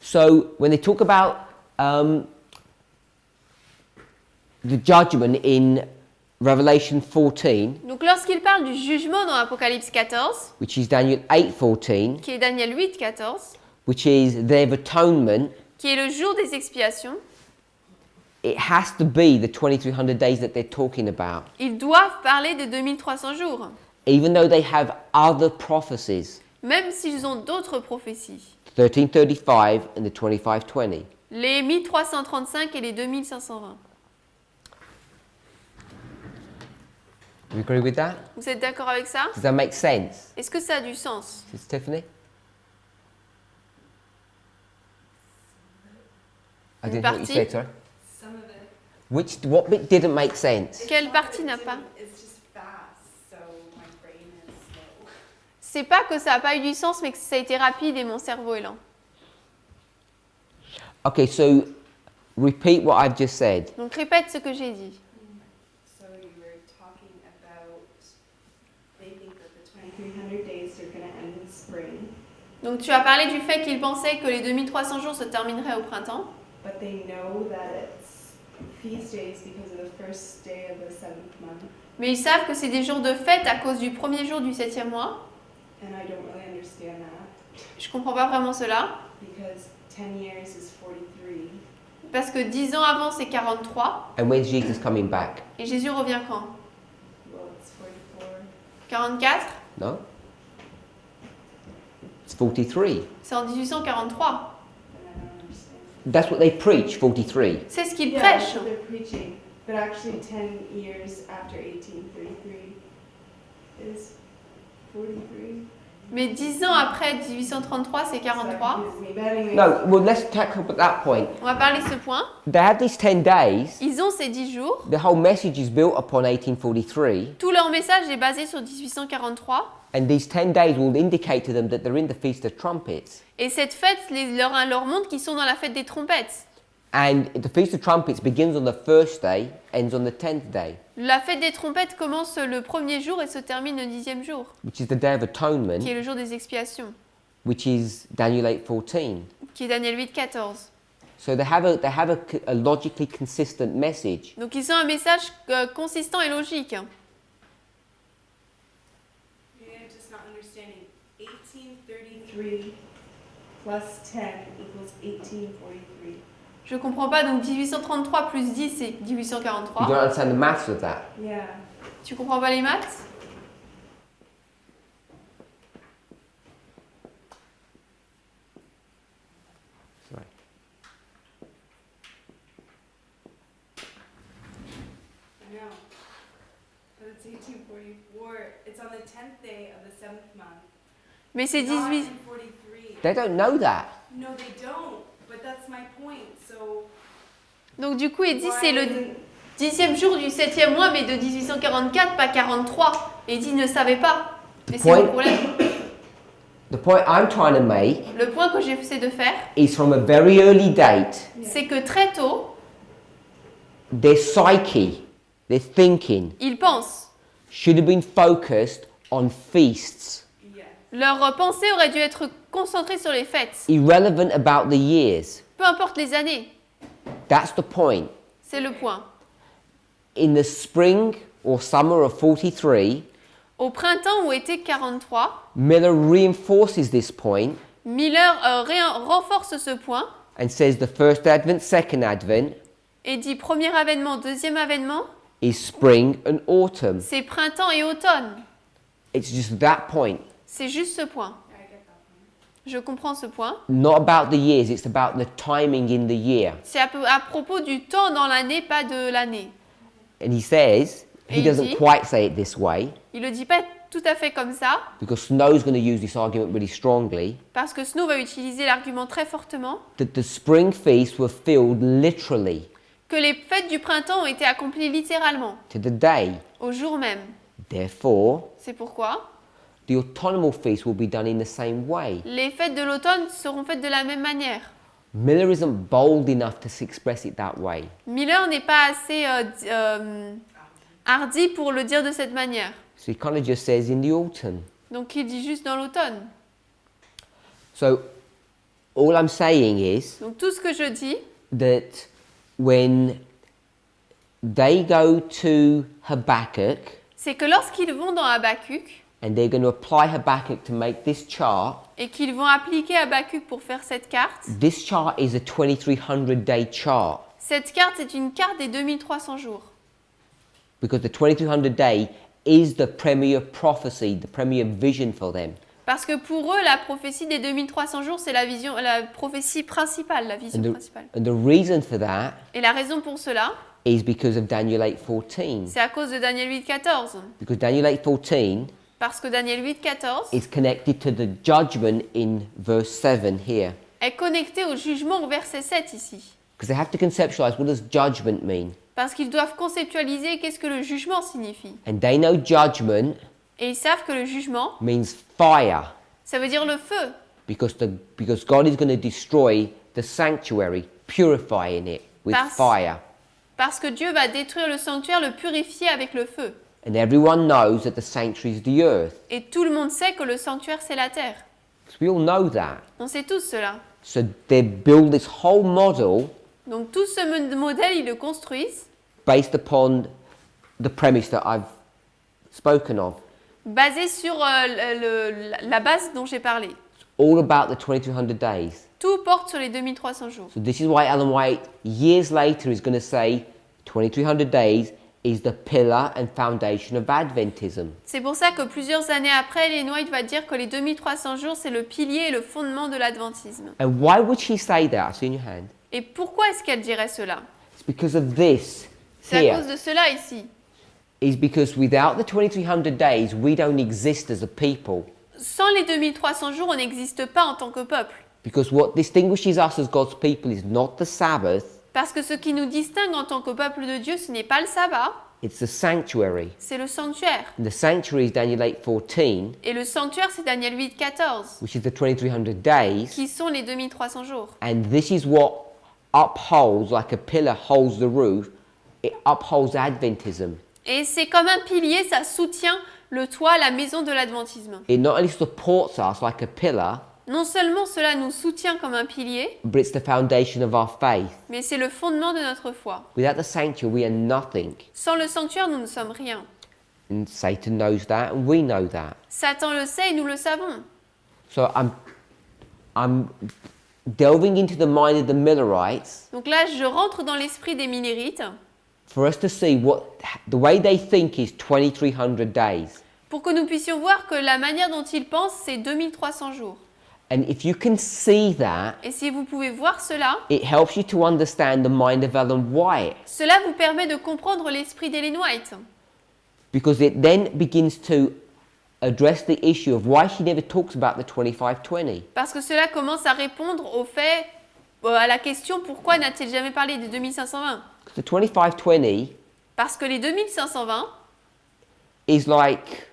So when they talk about the judgment in Revelation 14, Donc lorsqu'il parle du jugement dans Apocalypse 14, which is Daniel 8:14, qui est Daniel 8, 14, which is the Day of Atonement, qui est le jour des expiations, it has to be the 2300 days that they're talking about, ils doivent parler des 2300 jours, even though they have other prophecies, même s'ils ont d'autres prophéties. 1335 and the 2520. Les 1335 et les 2520. You agree with that? Vous êtes d'accord avec ça? Does that make sense? Est-ce que ça a du sens? Stephanie? I Une didn't hear what you partie? said, sorry. Some of it, What bit didn't make sense? Quelle partie n'a pas? it's just fast, so my brain is slow. C'est pas que ça n'a pas eu du sens, mais que ça a été rapide et mon cerveau est lent. Okay, so repeat what I've just said. Donc répète ce que j'ai dit. So you were talking Donc tu as parlé du fait qu'ils pensaient que les 2300 jours se termineraient au printemps, but they know that it's feast days because of the first day of the 7th month, mais ils savent que c'est des jours de fête à cause du premier jour du 7e mois. and I don't really understand that Je comprends pas vraiment cela, because 10 years is 43. parce que 10 ans avant c'est 43, And when's Jesus coming back? et Jésus revient quand? Well, it's 44. 44? No? It's 43. C'est en 1843. And I don't understand. That's what they preach, 43. C'est ce qu'ils Yeah, that's prêchent. what they're preaching. But actually, 10 years after 1833 is 43. Mais 10 ans après 1833, c'est 43. So that gives me- but anyways, No, well, let's tackle up at that point. On va parler de ce point. They have these 10 days. Ils ont ces 10 jours. The whole message is built upon 1843. Tout leur message est basé sur 1843. And these 10 days will indicate to them that they're in the Feast of Trumpets. Et cette fête leur montre qu'ils sont dans la fête des trompettes. And the Feast of Trumpets begins on the first day, ends on the 10th day, La fête des trompettes commence le premier jour et se termine le 10e jour, which is the Day of Atonement, qui est le jour des expiations, which is Daniel 8:14. qui est Daniel 8, 14. So they have a logically consistent message. Donc ils ont un message consistant et logique. maybe I'm just not understanding. 1833 plus 10 equals 1843. Je comprends pas, donc 1833 plus 10 c'est You 1843. don't understand the maths of that. Yeah. Tu comprends pas les maths? Sorry. I know. But it's 1844. It's on the 10th day of the 7th month. Mais c'est Not 18. in 43. They don't know that. No, they don't. But that's my point. So Donc du coup il dit c'est le why 10e jour du 7e mois, mais de 1844, pas 43. Et il dit il ne savait pas. Et c'est Point. le problème. The point I'm trying to make Le point que j'essaie de faire, is from a very early date, c'est que très tôt, their psyche, their thinking, ils pensent. should have been focused on feasts, yeah. Leur pensée aurait dû être concentrée sur les fêtes. irrelevant about the years. Peu importe les années. That's the point. C'est le point. In the spring or summer of 43, Au printemps ou été 43, Miller reinforces this point Miller renforce ce point and says the first Advent, second Advent et dit premier avènement, deuxième avènement, is spring and autumn. c'est printemps et automne. It's just that point. C'est juste ce point. I get that point. Je comprends ce point. Not about the years, it's about the timing in the year. C'est à propos du temps dans l'année, pas de l'année. And he says, he Et il doesn't dit- quite say it this way, Il le dit pas tout à fait comme ça, because Snow's going to use this argument really strongly, parce que Snow va utiliser l'argument très fortement, that the spring feasts were filled literally que les fêtes du printemps ont été accomplies littéralement, to the day. au jour même. Therefore, C'est pourquoi the autumnal feast will be done in the same way. les fêtes de l'automne seront faites de la même manière. Miller isn't bold enough to express it that way. Miller n'est pas assez hardi pour le dire de cette manière. So he kind of just says in the autumn. Donc il dit juste dans l'automne. So all I'm saying is Donc tout ce que je dis, that when they go to Habakkuk c'est que lorsqu'ils vont dans Habakkuk and they're going to apply Habakkuk to make this chart, et qu'ils vont appliquer Habakkuk pour faire cette carte, this chart is a 2300-day chart cette carte est une carte des 2300 jours. because the 2300-day is the premier prophecy, the premier vision for them. Parce que pour eux, la prophétie des 2300 jours, c'est la prophétie principale, la vision principale. And the reason for that Et la raison pour cela, is because of Daniel 8:14. c'est à cause de Daniel 8, 14. Because Daniel 8:14 Parce que Daniel 8, 14 is connected to the judgment in verse 7 here. est connecté au jugement au verset 7 ici. Because they have to conceptualize, what does judgment mean? Parce qu'ils doivent conceptualiser qu'est-ce que le jugement signifie. And they know judgment Et ils savent que le jugement, means fire. ça veut dire le feu. Because God is going to destroy the sanctuary, purifying it with Parce- fire. Parce que Dieu va détruire le sanctuaire, le purifier avec le feu. And everyone knows that the sanctuary is the earth. Et tout le monde sait que le sanctuaire, c'est la terre. Because we all know that. On sait tous cela. So they build this whole model Donc tout ce modèle, ils le construisent based upon the premise that I've spoken of. basé sur la base dont j'ai parlé. All about the 2200 days. Tout porte sur les 2300 jours. So this is why Ellen White, years later, is going to say 2300 days is the pillar and foundation of Adventism. C'est pour ça que plusieurs années après, Ellen White va dire que les 2300 jours, c'est le pilier et le fondement de l'adventisme. And why would she say that? I see in your hand. Et pourquoi est-ce qu'elle dirait cela? It's because of this C'est à here. cause de cela ici. Is because without the 2300 days, we don't exist as a people. Sans les 2300 jours, on n'existe pas en tant que peuple. Because what distinguishes us as God's people is not the Sabbath, Parce que ce qui nous distingue en tant que peuple de Dieu, ce n'est pas le sabbat, it's the sanctuary. c'est le sanctuaire. And the sanctuary is Daniel 8:14, Et le sanctuaire, c'est Daniel 8, 14, which is the 2300 days. qui sont les 2300 jours. And this is what upholds, like a pillar holds the roof, it upholds Adventism. Et c'est comme un pilier, ça soutient le toit, la maison de l'adventisme. It not only supports us like a pillar, Non seulement cela nous soutient comme un pilier, but it's the foundation of our faith. mais c'est le fondement de notre foi. Without the sanctuary, we are nothing. Sans le sanctuaire, nous ne sommes rien. And Satan knows that, and we know that. Satan le sait et nous le savons. So I'm delving into the mind of the Millerites Donc là, je rentre dans l'esprit des Millérites for us to see what the way they think is 2300 days. pour que nous puissions voir que la manière dont ils pensent, c'est 2300 jours. And if you can see that, Et si vous pouvez voir cela, it helps you to understand the mind of Ellen White, cela vous permet de comprendre l'esprit d'Ellen White. because it then begins to address the issue of why she never talks about the 25-20. Parce que cela commence à répondre au fait, à la question pourquoi n'a-t-il jamais parlé des 2520 ? The 25-20 Parce que les 2520, is like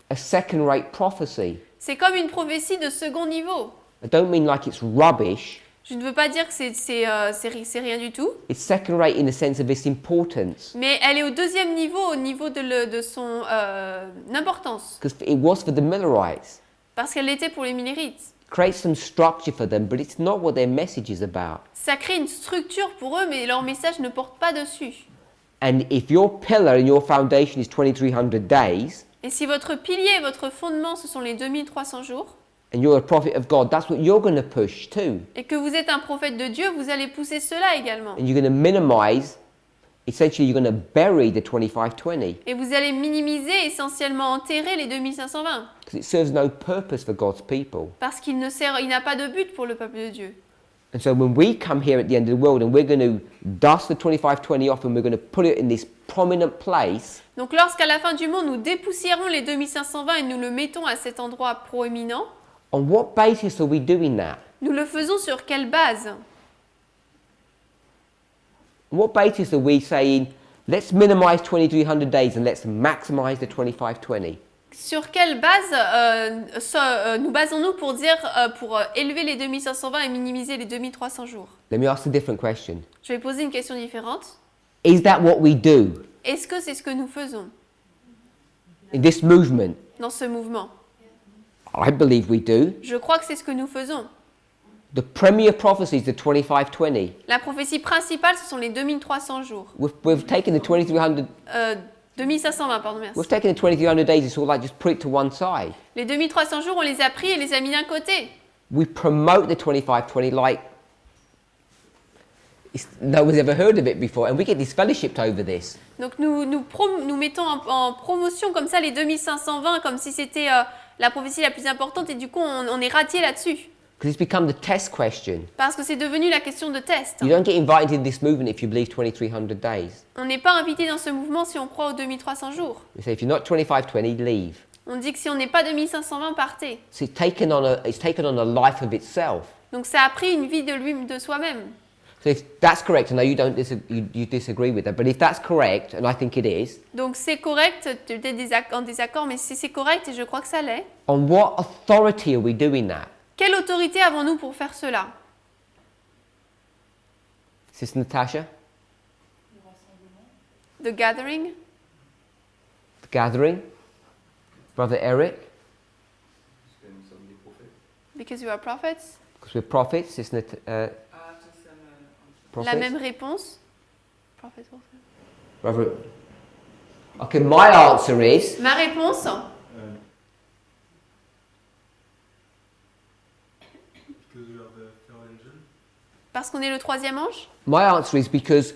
a second-rate prophecy. c'est comme une prophétie de second niveau. I don't mean like it's rubbish. Je ne veux pas dire que c'est rien du tout, It's second-rate in the sense of its importance. mais elle est au deuxième niveau, au niveau de son importance. Because it was for the Millerites. Parce qu'elle l'était pour les Millérites. Create some structure for them, but it's not what their message is about. Ça crée une structure pour eux, mais leur message ne porte pas dessus. And if your pillar and your foundation is 2300 days, Et si votre pilier, votre fondement, ce sont les 2300 jours, and you're a prophet of God, that's what you're going to push too. et que vous êtes un prophète de Dieu, vous allez pousser cela également. And you're going to minimize, essentially, you're going to bury the 25-20. Et vous allez minimiser, essentiellement enterrer les 2520. Because it serves no purpose for God's people. Parce qu'il n'a pas de but pour le peuple de Dieu. And so when we come here at the end of the world and we're going to dust the 25-20 off and we're going to put it in this prominent place, Donc lorsqu'à la fin du monde, nous dépoussiérons les 2520 et nous le mettons à cet endroit proéminent, on what basis are we doing that? nous le faisons sur quelle base? On what basis are we saying, let's minimize 2300 days and let's maximize the 25-20? Sur quelle base nous basons-nous pour dire, pour élever les 2520 et minimiser les 2300 jours? Let me ask a different question. Je vais poser une question différente. Is that what we do Est-ce que c'est ce que nous faisons in this movement? dans ce mouvement? I believe we do. Je crois que c'est ce que nous faisons. The premier prophecy is the 25-20. La prophétie principale, ce sont les 2300 jours. We've taken the 2300, 2520, pardon, merci. we've taken the 2300 days, it's all like just put it to one side. Les 2300 jours, on les a pris et les a mis d'un côté. We promote the 25-20 like no one's ever heard of it before, and we get disfellowshipped over this. Donc nous mettons en promotion comme ça les 2520, comme si c'était la prophétie la plus importante, et du coup on est ratié là-dessus. Because it's become the test question. Parce que c'est devenu la question de test. You don't get invited into this movement if you believe 2300 days. On n'est pas invité dans ce mouvement si on croit aux 2300 jours. We say if you're not 25-20, leave. On dit que si on n'est pas 2520, partez. So it's taken on a life of itself. Donc ça a pris une vie de soi-même. So if that's correct, I know you don't you disagree with that, but if that's correct, and I think it is, Donc c'est correct, tu es en désaccord, mais si c'est correct, et je crois que ça l'est, on what authority are we doing that? quelle autorité avons-nous pour faire cela? Sister Natasha? The gathering? The gathering? Brother Eric? Parce que nous sommes des prophètes. Because you are prophets. Because we're prophets, isn't it? Ah, Prophets? La même réponse. Prophets also. Rather- Okay, my answer is Ma réponse, Because you are the third angel. parce qu'on est le troisième ange. my answer is because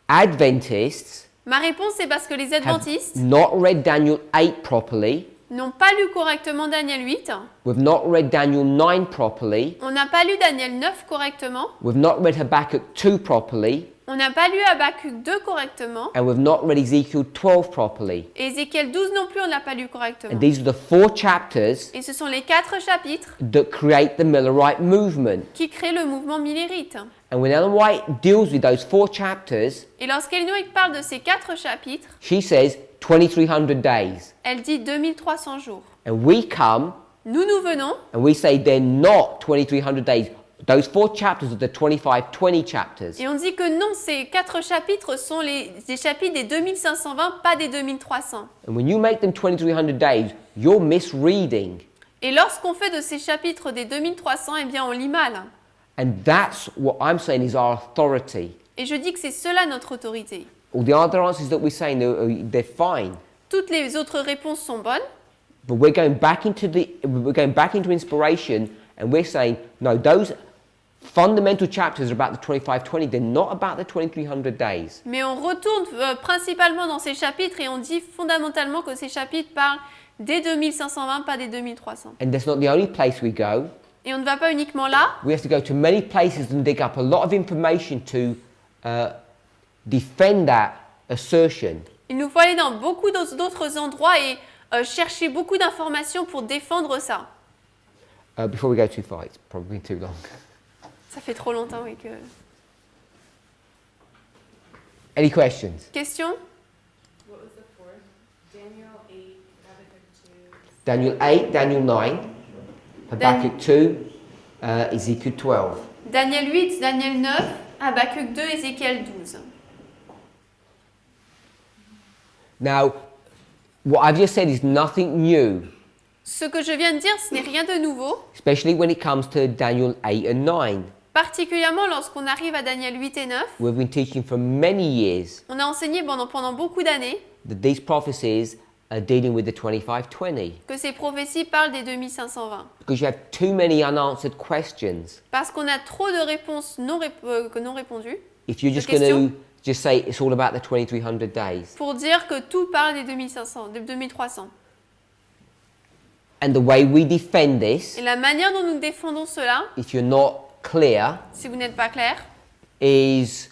Adventists Ma réponse, c'est parce que les have adventistes not read Daniel 8 properly. n'ont pas lu correctement Daniel 8. We've not read Daniel 9 properly. On n'a pas lu Daniel 9 correctement. We've not read Habakkuk 2 properly. On n'a pas lu Habakkuk 2 correctement. And we've not read Ezekiel 12 properly. Et Ézéchiel 12 non plus, on n'a pas lu correctement. And these are the 4 chapters Et ce sont les 4 chapitres that create the Millerite movement. qui créent le mouvement millérite. And when Ellen White deals with those 4 chapters, Et lorsqu'Ellen White parle de ces 4 chapitres, she says 2300 days. elle dit 2300 jours. And we come Nous venons and we say they're not 2300 days. Those 4 chapters are the 2520 chapters. et on dit que non, ces 4 chapitres sont des chapitres des 2520, pas des 2300. And when you make them 2300 days, you're misreading. Et lorsqu'on fait de ces chapitres des 2300, eh bien on lit mal. And that's what I'm saying is our authority. Et je dis que c'est cela notre autorité. All the other answers that we're saying, they're fine. Toutes les autres réponses sont bonnes, But we're going back into inspiration, and we're saying, no, those fundamental chapters are about the 2520. They're not about the 2300 days. mais on retourne principalement dans ces chapitres et on dit fondamentalement que ces chapitres parlent des 2520, pas des 2300. And that's not the only place we go. Et on ne va pas uniquement là, We have to go to many places and dig up a lot of information to defend that assertion. il nous faut aller dans beaucoup d'autres endroits et chercher beaucoup d'informations pour défendre ça. Before we go too far, it's probably too long. Ça fait trop longtemps, oui, que... Any questions? Question? What was the fourth? Daniel 8, Habakkuk 2. Daniel 8, Daniel 9, Habakkuk 2, Ezekiel 12. Daniel 8, Daniel 9, Habakkuk 2, Ézéchiel 12. Now, what I've just said is nothing new, Ce que je viens de dire, ce n'est rien de nouveau, especially when it comes to Daniel 8 and 9. particulièrement lorsqu'on arrive à Daniel 8 et 9. We've been teaching for many years On a enseigné pendant beaucoup d'années that these prophecies are dealing with the 2520 que ces prophéties parlent des 2520. because you have too many unanswered questions. Parce qu'on a trop de réponses non répondues If you're just The question? going to just say it's all about the 2300 days. pour dire que tout parle des 2500, des 2300. And the way we defend this, Et la manière dont nous défendons cela, if you're not clear, si vous n'êtes pas clair, is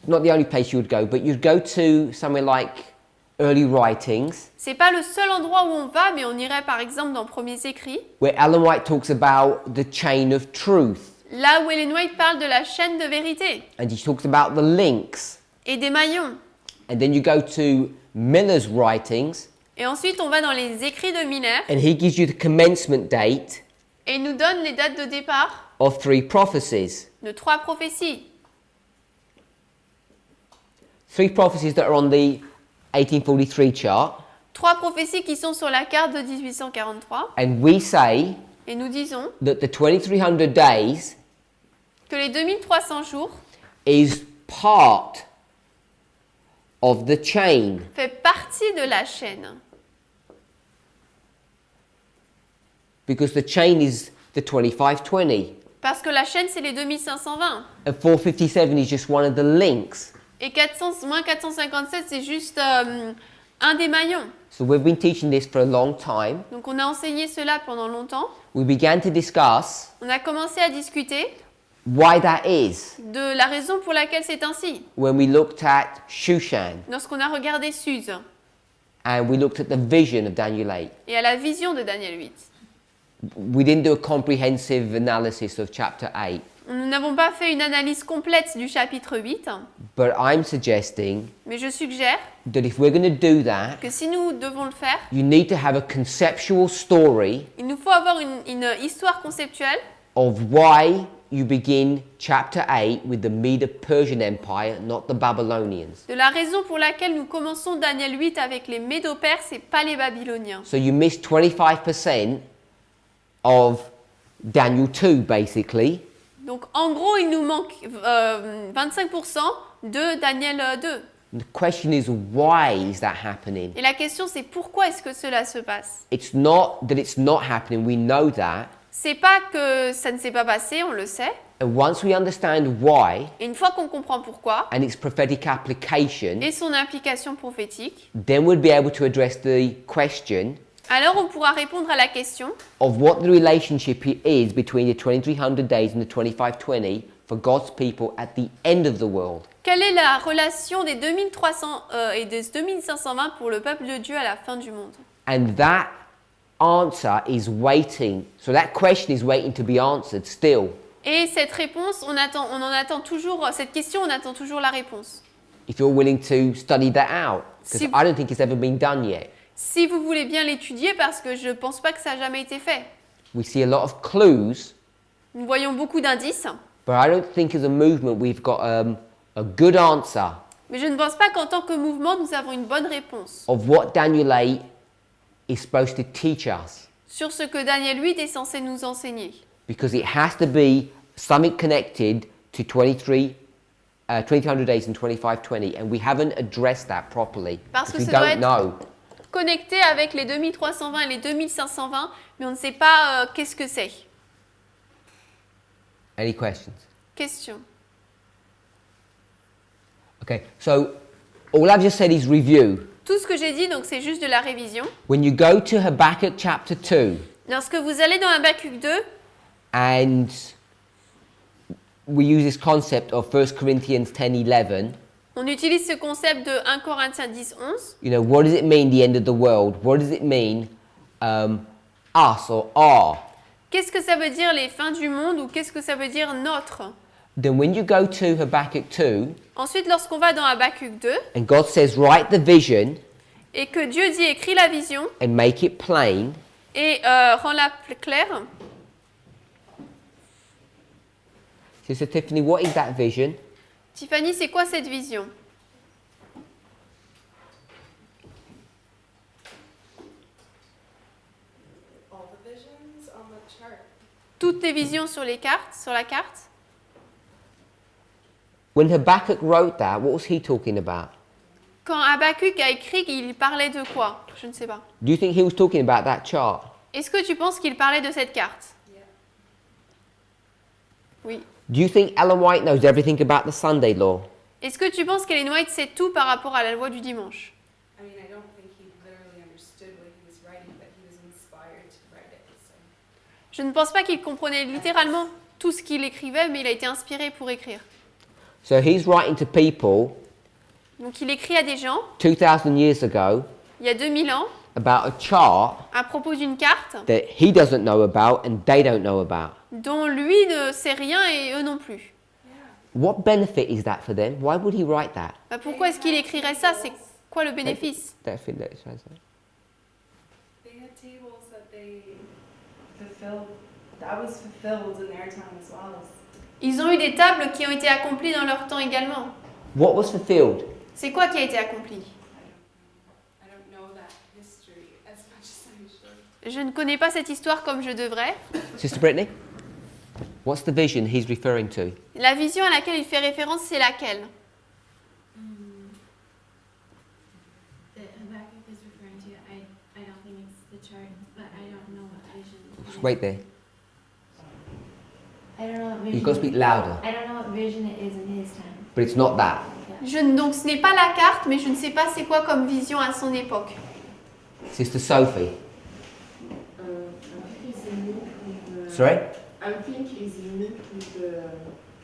not the only place you would go, but you'd go to somewhere like early writings, c'est pas le seul endroit où on va, mais on irait par exemple dans Premiers Écrits, where Ellen White talks about the chain of truth, là où Ellen White parle de la chaîne de vérité and he talks about the links. et des maillons. And then you go to Miller's writings, Et ensuite, on va dans les écrits de Miller and he gives you the commencement date et il nous donne les dates de départ of 3 prophecies. de 3 prophéties. 3 prophecies that are on the 1843 chart, 3 prophéties qui sont sur la carte de 1843. and we say Et nous disons that the 2300 days que les 2300 jours is part of the chain. fait partie de la chaîne. Because the chain is the 2520. Parce que la chaîne, c'est les 2520. And 457 is just one of the links. Et 457, c'est juste un des maillons. So we've been teaching this for a long time. Donc on a enseigné cela pendant longtemps. We began to discuss On a commencé à discuter why that is de la raison pour laquelle c'est ainsi. when we looked at Shushan Lorsqu'on a regardé Suse and we looked at the vision of Daniel 8. et à la vision de Daniel 8. We didn't do a comprehensive analysis of chapter 8, Nous n'avons pas fait une analyse complète du chapitre 8, but I'm suggesting mais je suggère that if we're going to do that, que si nous devons le faire, you need to have a conceptual story il nous faut avoir une histoire conceptuelle of why you begin chapter 8 with the Medo-Persian Empire, not the Babylonians. de la raison pour laquelle nous commençons Daniel 8 avec les Médo-Perses et pas les Babyloniens. So you miss 25% of Daniel 2, basically. Donc en gros, il nous manque 25% de Daniel 2. The question is, why is that happening? Et la question c'est pourquoi est-ce que cela se passe? It's not that it's not happening, we know that. C'est pas que ça ne s'est pas passé, on le sait. And once we understand why Et une fois qu'on comprend pourquoi and its prophetic application, et son implication prophétique, then we'll be able to address the question alors on pourra répondre à la question of what the relationship is between the 2300 days and the 2520 for God's people at the end of the world. quelle est la relation des 2300 et des 2520 pour le peuple de Dieu à la fin du monde. And that answer is waiting. So that question is waiting to be answered still. Et cette réponse, on en attend toujours, cette question, on attend toujours la réponse. If you're willing to study that out, because Si- I don't think it's ever been done yet. Si vous voulez bien l'étudier, parce que je ne pense pas que ça a jamais été fait. We see a lot of clues, Nous voyons beaucoup d'indices, but I don't think as a movement we've got a good answer mais je ne pense pas qu'en tant que mouvement, nous avons une bonne réponse of what Daniel 8 is supposed to teach us, sur ce que Daniel 8 est censé nous enseigner. because it has to be something connected to 2300 days and 2520, and we haven't addressed that properly Parce que we ça doit don't être- know. Connecté avec les 2320 et les 2520, mais on ne sait pas qu'est-ce que c'est. Any questions? Question. Okay, so all I've just said is review. Tout ce que j'ai dit, donc, c'est juste de la révision. When you go to Habakkuk chapter 2, Lorsque vous allez dans Habakkuk 2, and we use this concept of 1 Corinthians 10:11, on utilise ce concept de 1 Corinthiens 10, 11. you know, what does it mean, the end of the world? What does it mean, us or our? Qu'est-ce que ça veut dire les fins du monde ou qu'est-ce que ça veut dire notre? Then when you go to Habakkuk 2, Ensuite, lorsqu'on va dans Habakkuk 2 and God says, write the vision et que Dieu dit écris la vision and make it plain, et rends-la claire. Sister Tiffany, what is that vision? Tiffany, c'est quoi cette vision? All the visions on the chart. Toutes les visions sur les cartes, sur la carte. When Habakkuk wrote that, what was he talking about? Quand Habakkuk a écrit, il parlait de quoi? Je ne sais pas. Do you think he was talking about that chart? Est-ce que tu penses qu'il parlait de cette carte? Oui. Do you think Ellen White knows everything about the Sunday law? Est-ce que tu penses qu'Ellen White sait tout par rapport à la loi du dimanche? I mean, I don't think he literally understood what he was writing, but he was inspired to write it. So. Je ne pense pas qu'il comprenait littéralement tout ce qu'il écrivait, mais il a été inspiré pour écrire. So he's writing to people Donc il écrit à des gens, 2,000 years ago il y a 2000 ans, about a chart à propos d'une carte that he doesn't know about and they don't know about. dont lui ne sait rien et eux non plus. What benefit is that for them? Why would he write that? Bah, pourquoi est-ce qu'il écrirait ça? C'est quoi le bénéfice? Don't think that it says that. They had tables that they fulfilled. That was fulfilled in their time as well. Ils ont eu des tables qui ont été accomplies dans leur temps également. What was fulfilled? C'est quoi qui a été accompli? I don't know that history as much as I should. Je ne connais pas cette histoire comme je devrais. Sister Brittany? What's the vision he's referring to? La vision à laquelle il fait référence, c'est laquelle? That Habakkuk is referring to, I don't think it's the chart, but I don't know what vision. Just wait there. I don't know what vision. You've got to speak louder. I don't know what vision it is in his time. But it's not that. Donc ce n'est pas la carte, mais je ne sais pas c'est quoi comme vision à son époque. Sister Sophie? I think he's unique with the. Sorry? I think he's unique with the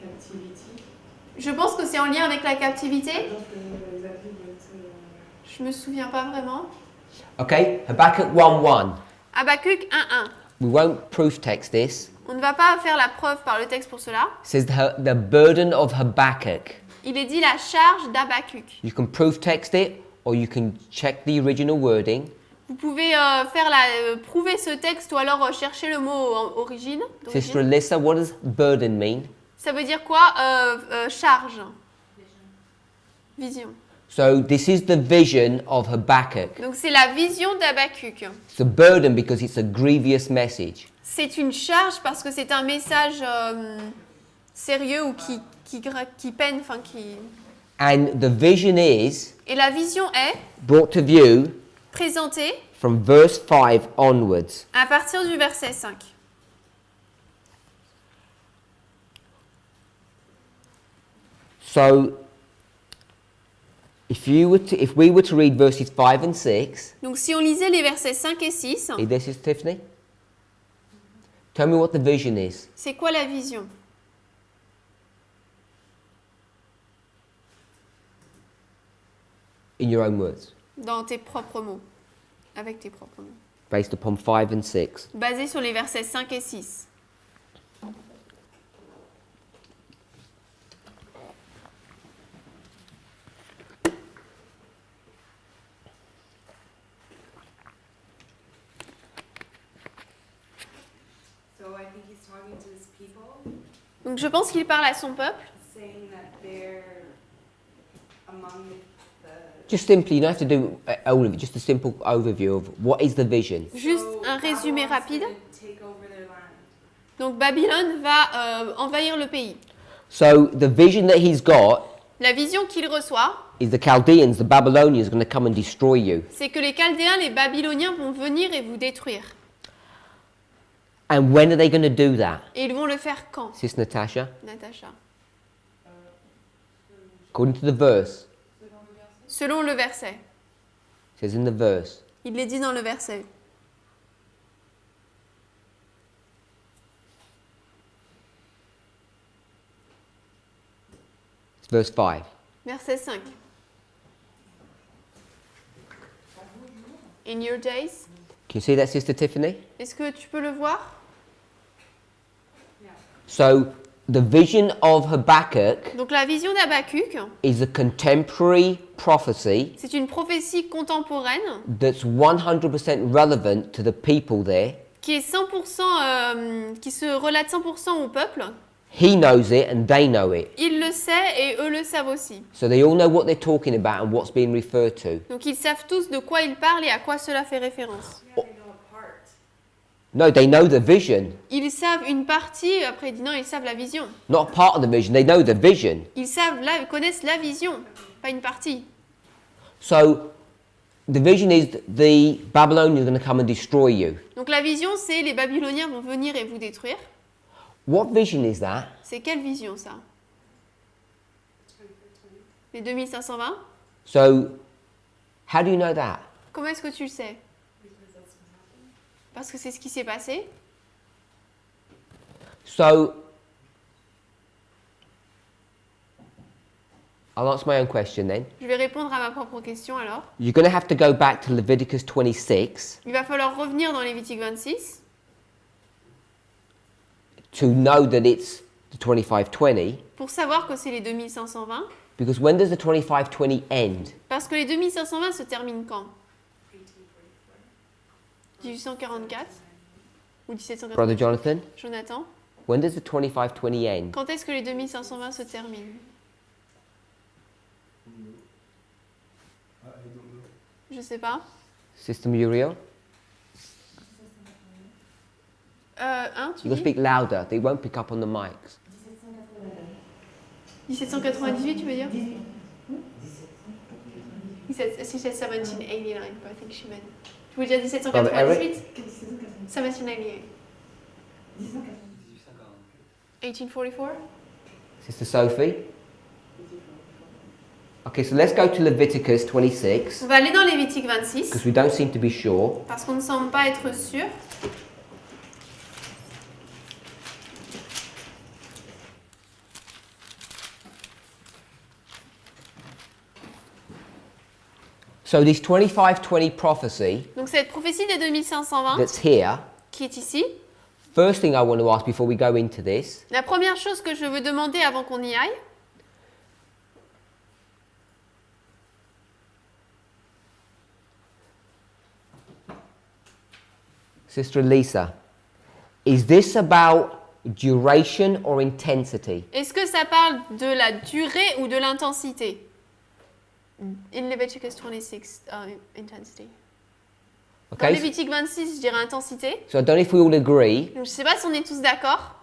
captivity. Je pense que c'est en lien avec la captivité. I don't remember exactly, but. Je me souviens pas vraiment. Okay, Habakkuk 1:1. Habakkuk 1.1. We won't proof text this. On ne va pas faire la preuve par le texte pour cela. It says the burden of Habakkuk. Il est dit la charge d'Habakkuk. You can proof text it or you can check the original wording. Vous pouvez prouver ce texte ou alors chercher le mot en origine. d'origine. Sister Alyssa, what does burden mean? Ça veut dire quoi charge. Vision. So this is the vision of Habakkuk. Donc c'est la vision d'Habakkuk. It's a burden because it's a grievous message. C'est une charge parce que c'est un message sérieux ou qui peine, enfin qui... And the vision is Et la vision est brought to view présentée from verse 5 onwards. à partir du verset 5. So if we were to read verses 5 and 6, Donc si on lisait les versets 5 et 6, this is Tiffany. Tell me what the vision is. c'est quoi la vision? In your own words, Dans tes propres mots. Avec tes propres mots. based upon 5 and 6. Basé sur les versets 5 et 6. So I think he's talking to his people, Donc je pense qu'il parle à son peuple. saying that they're among the. Just simply, you don't have to do all of it, just a simple overview of what is the vision. Juste So un résumé Babylon's rapide. gonna take over their land. Donc Babylone va envahir le pays. So the vision that he's got La vision qu'il reçoit, is the Chaldeans, the Babylonians, are going to come and destroy you. c'est que les Chaldéens, les Babyloniens vont venir et vous détruire. And when are they going to do that? Et ils vont le faire quand, Sis Natasha? Natacha? According to the verse, Selon le verset. it says in the verse, Il les dit dans le verset. it's verse 5. Verset 5. In your days. Can you see that, Sister Tiffany? Est-ce que tu peux le voir? So the vision of Habakkuk Donc la vision d'Habakkuk, is a contemporary prophecy c'est une prophétie contemporaine that's 100% relevant to the people there. qui est 100%, qui se relate 100% au peuple. He knows it and they know it. Il le sait et eux le savent aussi. So they all know what they're talking about and what's being referred to. Donc ils savent tous de quoi ils parlent et à quoi cela fait référence. Yeah, they know a part. No, they know the vision. Ils savent une partie, après il dit non, ils savent la vision. Not part of the vision, they know the vision. Ils connaissent la vision, pas une partie. So the vision is the Babylonians are going to come and destroy you. Donc la vision, c'est les Babyloniens vont venir et vous détruire. What vision is that? C'est quelle vision ça? Les 2520? So how do you know that? Comment est-ce que tu le sais? Parce que c'est ce qui s'est passé. So I'll answer my own question then. Je vais répondre à ma propre question alors. You're going to have to go back to Leviticus 26 Il va falloir revenir dans Lévitique 26 to know that it's the 2520, pour savoir que c'est les 2520. because when does the 2520 end? Parce que les 2520 se terminent quand? 1844 ou 1780? Brother Jonathan, Jonathan, when does the 2520 end? quand est-ce que les 2520 se terminent? I don't know. Je sais pas. Sister Muriel, Tu you can dis speak louder. They won't pick up on the mics. 1798, tu veux dire? She said 1789, but I think she meant. Tu veux dire 1798? 1798. 1844? Sister Sophie? Okay, so let's go to Leviticus 26, On va aller dans Lévitique 26, because we don't seem to be sure. parce qu'on ne semble pas être sûr. So this 2520 prophecy Donc cette prophétie des 2520 that's here, qui est ici, first thing I want to ask before we go into this, la première chose que je veux demander avant qu'on y aille, Sister Lisa, is this about duration or intensity? est-ce que ça parle de la durée ou de l'intensité? In Leviticus 26, intensity. Dans Okay, Lévitique 26, je dirais intensité. so I don't know if we all agree. Donc, je ne sais pas si on est tous d'accord.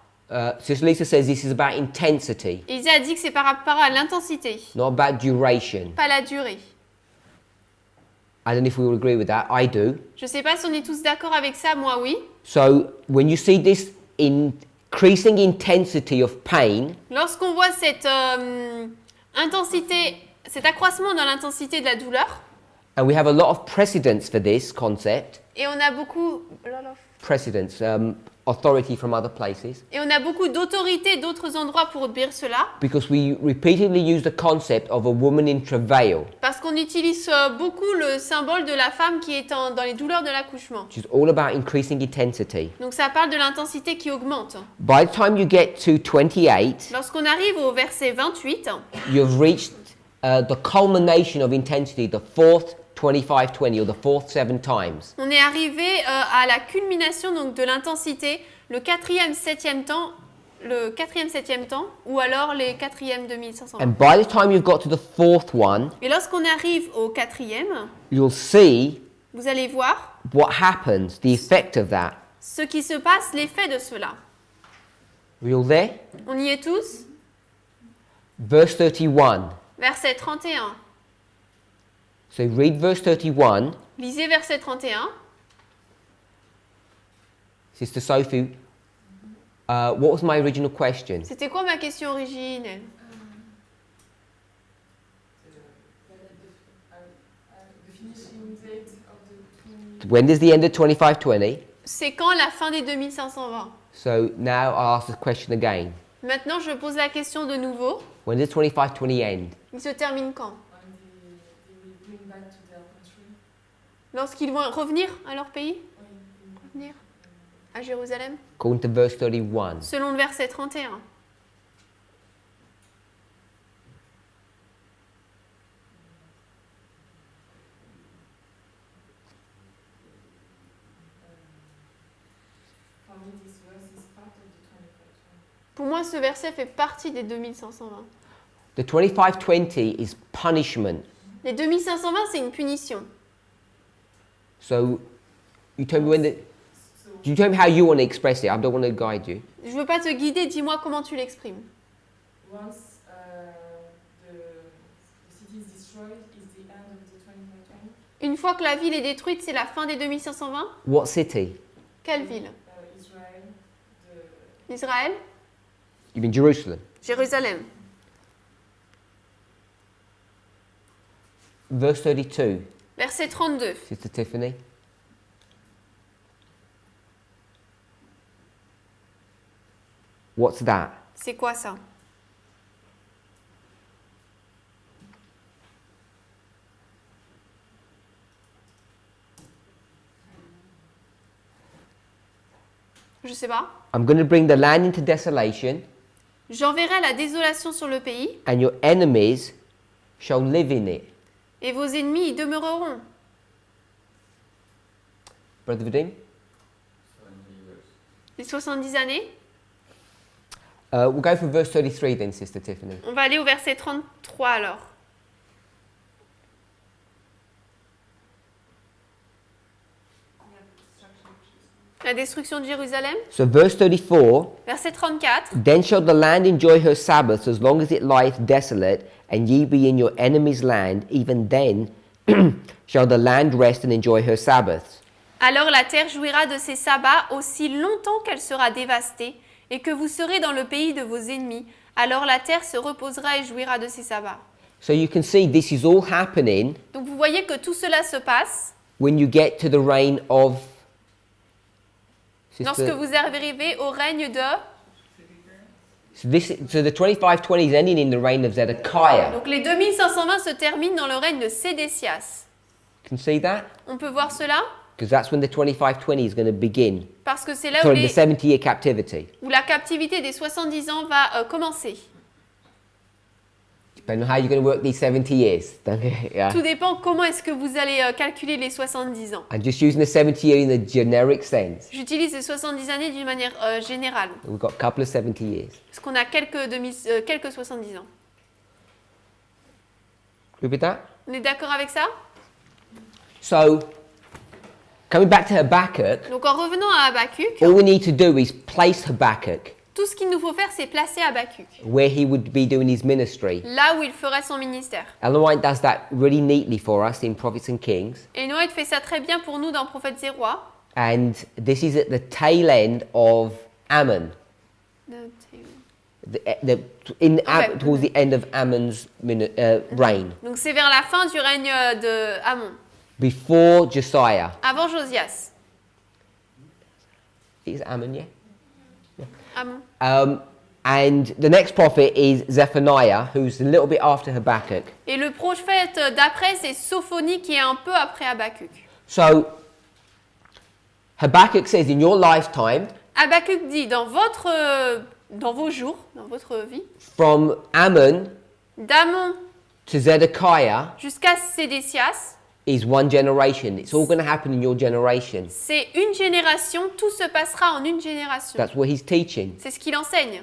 Sister Lisa says this is about intensity, Elisa a dit que c'est par rapport à l'intensité, not about duration. pas la durée. I don't know if we all agree with that. I do. Je ne sais pas si on est tous d'accord avec ça, moi oui. So when you see this increasing intensity of pain, Lorsqu'on voit cette intensité, cet accroissement dans l'intensité de la douleur, and we have a lot of precedents for this concept, et on a beaucoup, precedents, authority from other places, d'autorité d'autres endroits pour dire cela, because we repeatedly use the concept of a woman in travail, parce qu'on utilise beaucoup le symbole de la femme qui est dans les douleurs de l'accouchement. which is all about increasing intensity. Donc ça parle de l'intensité qui augmente. By the time you get to 28, Lorsqu'on arrive au verset 28, you've reached the culmination of intensity, the fourth 25-20, or the fourth 7 times. on est arrivé à la culmination donc, de l'intensité, le quatrième, septième temps, ou alors les quatrièmes 2500. And by the time you've got to the fourth one, Et lorsqu'on arrive au quatrième, you'll see vous allez voir what happens, the effect of that. ce qui se passe, l'effet de cela. Are you all there? On y est tous? Verse 31. Verset 31. So read verse 31. Lisez verset 31. Sister Sophie, what was my original question? C'était quoi ma question originelle? When does the end of 25-20? C'est quand la fin des 2520? So now I'll ask the question again. Maintenant, je pose la question de nouveau. When does 25-20 end? Il se termine quand? Lorsqu'ils vont revenir à leur pays? Revenir à Jérusalem? According to verse 31. Selon le verset 31. Pour moi, ce verset fait partie des 2520. The 25-20 is punishment. Les 2520, c'est une punition. So you tell me when the... You tell me how you want to express it. I don't want to guide you. Je ne veux pas te guider, dis-moi comment tu l'exprimes. Once the city is destroyed, is the end of the 2520? Une fois que la ville est détruite, c'est la fin des 2520? What city? Quelle ville? Israel. Israël? You mean Jerusalem? Jérusalem. Verse 32. Verset 32. Sister Tiffany. What's that? C'est quoi ça? Je sais pas. I'm going to bring the land into desolation, J'enverrai la désolation sur le pays, and your enemies shall live in it. et vos ennemis y demeureront. Brother Vadim? Les 70 années. We'll go for verse 33 then, Sister Tiffany. On va aller au verset 33 alors. La destruction de Jérusalem. So verse 34, Verset 34. then shall the land enjoy her Sabbaths as long as it lieth desolate, and ye be in your enemy's land, even then shall the land rest and enjoy her Sabbaths. Alors la terre jouira de ses sabbats aussi longtemps qu'elle sera dévastée, et que vous serez dans le pays de vos ennemis. Alors la terre se reposera et jouira de ses sabbats. So you can see this is all happening Donc vous voyez que tout cela se passe when you get to the reign of lorsque Sister. vous arrivez au règne de... So the 25-20 is ending in the reign of Zedekiah. Donc les 2520 se terminent dans le règne de Sédécias. Can you see that? On peut voir cela Because that's when the 25-20 is going to begin. parce que c'est là où, Sorry, the 70-year captivity. où la captivité des 70 ans va commencer. Depending on how you're going to work these 70 years. Yeah. Tout dépend comment est-ce que vous allez calculer les 70 ans. I'm just using the 70 year in a generic sense. J'utilise les 70 années d'une manière générale, We've got a couple of 70 years. parce qu'on a quelques 70 ans. Agree with that? On est d'accord avec ça? So, coming back to Habakkuk, Donc en revenant à Habakkuk, all we need to do is place Habakkuk tout ce qu'il nous faut faire, c'est placer Habakkuk where he would be doing his ministry. là où il ferait son ministère. Ellen White does that really neatly for us in Prophets and Kings. Et Noé fait ça très bien pour nous dans Prophètes et Rois. And this is at the tail end of Ammon. Towards the end of Ammon's reign, Donc c'est vers la fin du règne de Amon, before Josiah. avant Josias. Is it Ammon, yeah? Amon. And the next prophet is Zephaniah, who's a little bit after Habakkuk. Et le prophète d'après, c'est Sophonie qui est un peu après Habakkuk. So, Habakkuk says, in your lifetime, Habakkuk dit, dans vos jours, dans votre vie, from Ammon d'Amon to Zedekiah jusqu'à Sédécias, is one generation. It's all going to happen in your generation. c'est une génération, tout se passera en une génération. That's what he's teaching. C'est ce qu'il enseigne.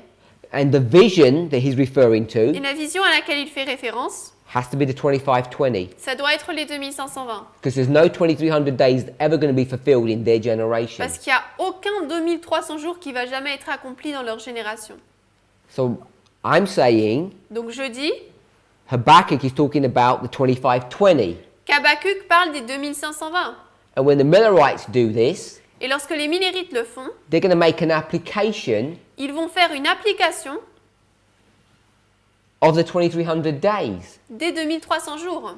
And the vision that he's referring Et to la vision à laquelle il fait référence, has to be the 2520, ça doit être les 2520. because there's no 2300 days ever going to be fulfilled in their generation. Parce qu'il n'y a aucun 2300 jours qui va jamais être accompli dans leur génération. So I'm saying Donc je dis Habakkuk is talking about the 2520. qu'Habakkuk parle des 2520. And when the Millerites do this, Et lorsque les Millérites le font, they're going to make an application ils vont faire une application of the 2300 days. des 2300 jours.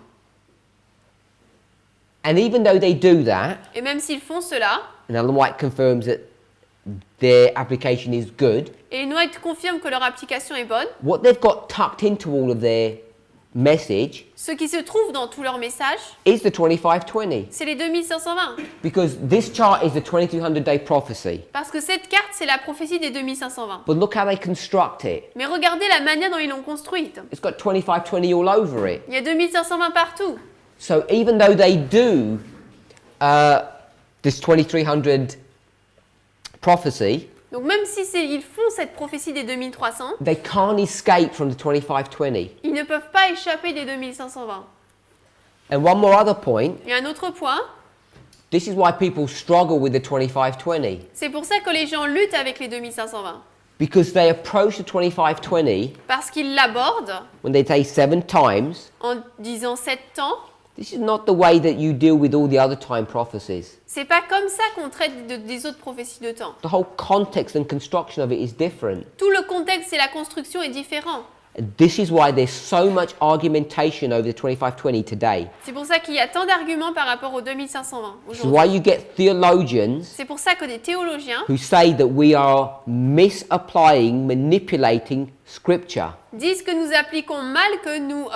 And even though they do that, Et même s'ils font cela, and Ellen White confirms that their application is good, et Noé confirme que leur application est bonne, what they've got tucked into all of their message ce qui se trouve dans tout leur message, is the 2520. c'est les 2520. Because this chart is the 2300-day prophecy. Parce que cette carte, c'est la prophétie des 2520. But look how they construct it. Mais regardez la manière dont ils l'ont construite. It's got 2520 all over it. Il y a 2520 partout. So even though they do this 2300 prophecy, Donc même si ils font cette prophétie des 2300, they can't escape from the 2520. ils ne peuvent pas échapper des 2520. And one more other point, Il y a un autre point, this is why people struggle with the 2520. c'est pour ça que les gens luttent avec les 2520. Because they approach the 2520 Parce qu'ils l'abordent when they say 7 times. en disant 7 temps. This is not the way that you deal with all the other time prophecies. C'est pas comme ça qu'on traite des autres prophéties de temps. The whole context and construction of it is different. Tout le contexte et la construction est différent. And this is why there's so much argumentation over the 2520 today. C'est pour ça qu'il y a tant d'arguments par rapport aux 2520 This is aujourd'hui. why you get theologians C'est pour ça que des théologiens who say that we are misapplying, manipulating scripture. disent que nous appliquons mal, que nous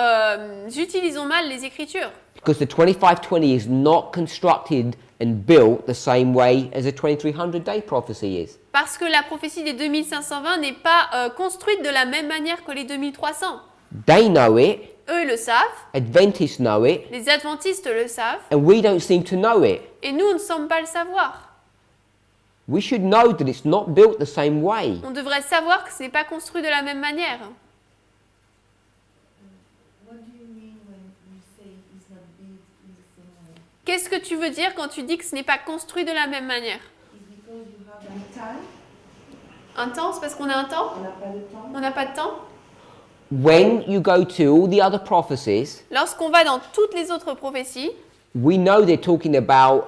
utilisons mal les Écritures. Because the 2520 is not constructed and built the same way as a 2300-day prophecy is. Parce que la prophétie des 2520 n'est pas construite de la même manière que les 2300. They know it, Eux le savent, Adventists know it, les adventistes le savent, and we don't seem to know it. et nous ne semblons pas le savoir. We should know that it's not built the same way. On devrait savoir que ce n'est pas construit de la même manière. Qu'est-ce que tu veux dire quand tu dis que ce n'est pas construit de la même manière? Un temps, c'est parce qu'on a un temps? On n'a pas de temps. On n'a pas de temps? When you go to all the other prophecies, Lorsqu'on va dans toutes les autres prophéties, we know they're talking about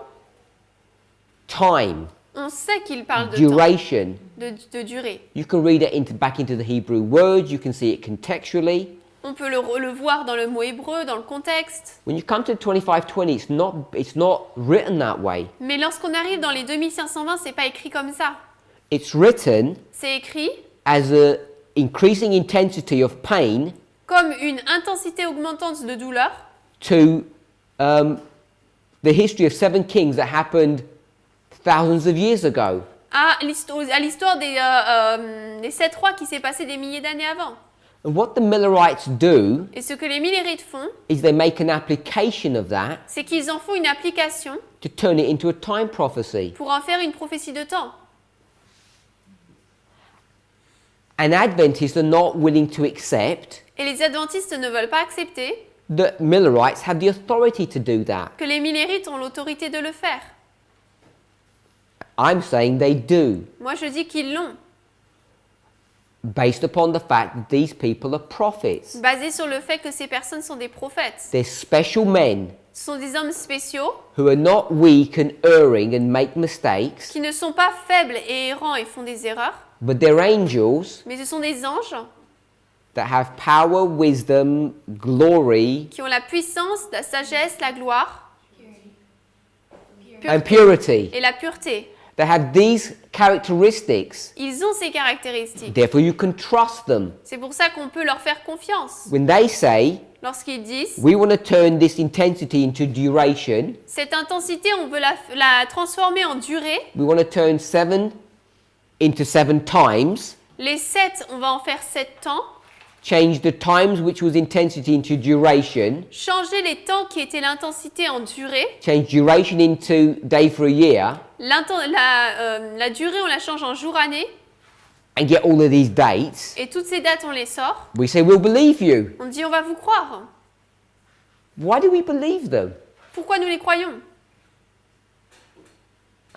time, on sait qu'il parle de duration. temps, de durée. You can read it back into the Hebrew words, you can see it contextually. On peut le voir dans le mot hébreu, dans le contexte. When you come to 2520, it's not written that way. Mais lorsqu'on arrive dans les 2520, c'est pas écrit comme ça. It's written C'est écrit as a increasing intensity of pain comme une intensité augmentante de douleur to the history of 7 kings that happened thousands of years ago. à l'histoire des 7 rois qui s'est passé des milliers d'années avant. And what the Millerites do Et ce que les Millérites font, is they make an application of that c'est qu'ils en font une application to turn it into a time prophecy. pour en faire une prophétie de temps. And Adventists are not willing to accept Et les adventistes ne veulent pas accepter the Millerites had the authority to do that. que les Millérites ont l'autorité de le faire. I'm saying they do, Moi, je dis qu'ils l'ont, based upon the fact that these people are prophets. basé sur le fait que ces personnes sont des prophètes. They're special men Ce sont des hommes spéciaux who are not weak and erring and make mistakes, qui ne sont pas faibles et errants et font des erreurs, but they're angels mais ce sont des anges that have power, wisdom, glory, qui ont la puissance, la sagesse, la gloire and purity. et la pureté. They have these characteristics. Ils ont ces caractéristiques. Therefore, you can trust them. C'est pour ça qu'on peut leur faire confiance. When they say, Lorsqu'ils disent, we want to turn this intensity into duration, cette intensité, on veut la transformer en durée. we want to turn 7 into 7 times, Les 7, on va en faire 7 temps. change the times which was intensity into duration, Changer les temps qui étaient l'intensité en durée. change duration into day for a year, La durée, on la change en jour-année. and get all of these dates. Et toutes ces dates, on les sort. We say, we'll believe you. On dit, on va vous croire. Why do we believe them? Pourquoi nous les croyons?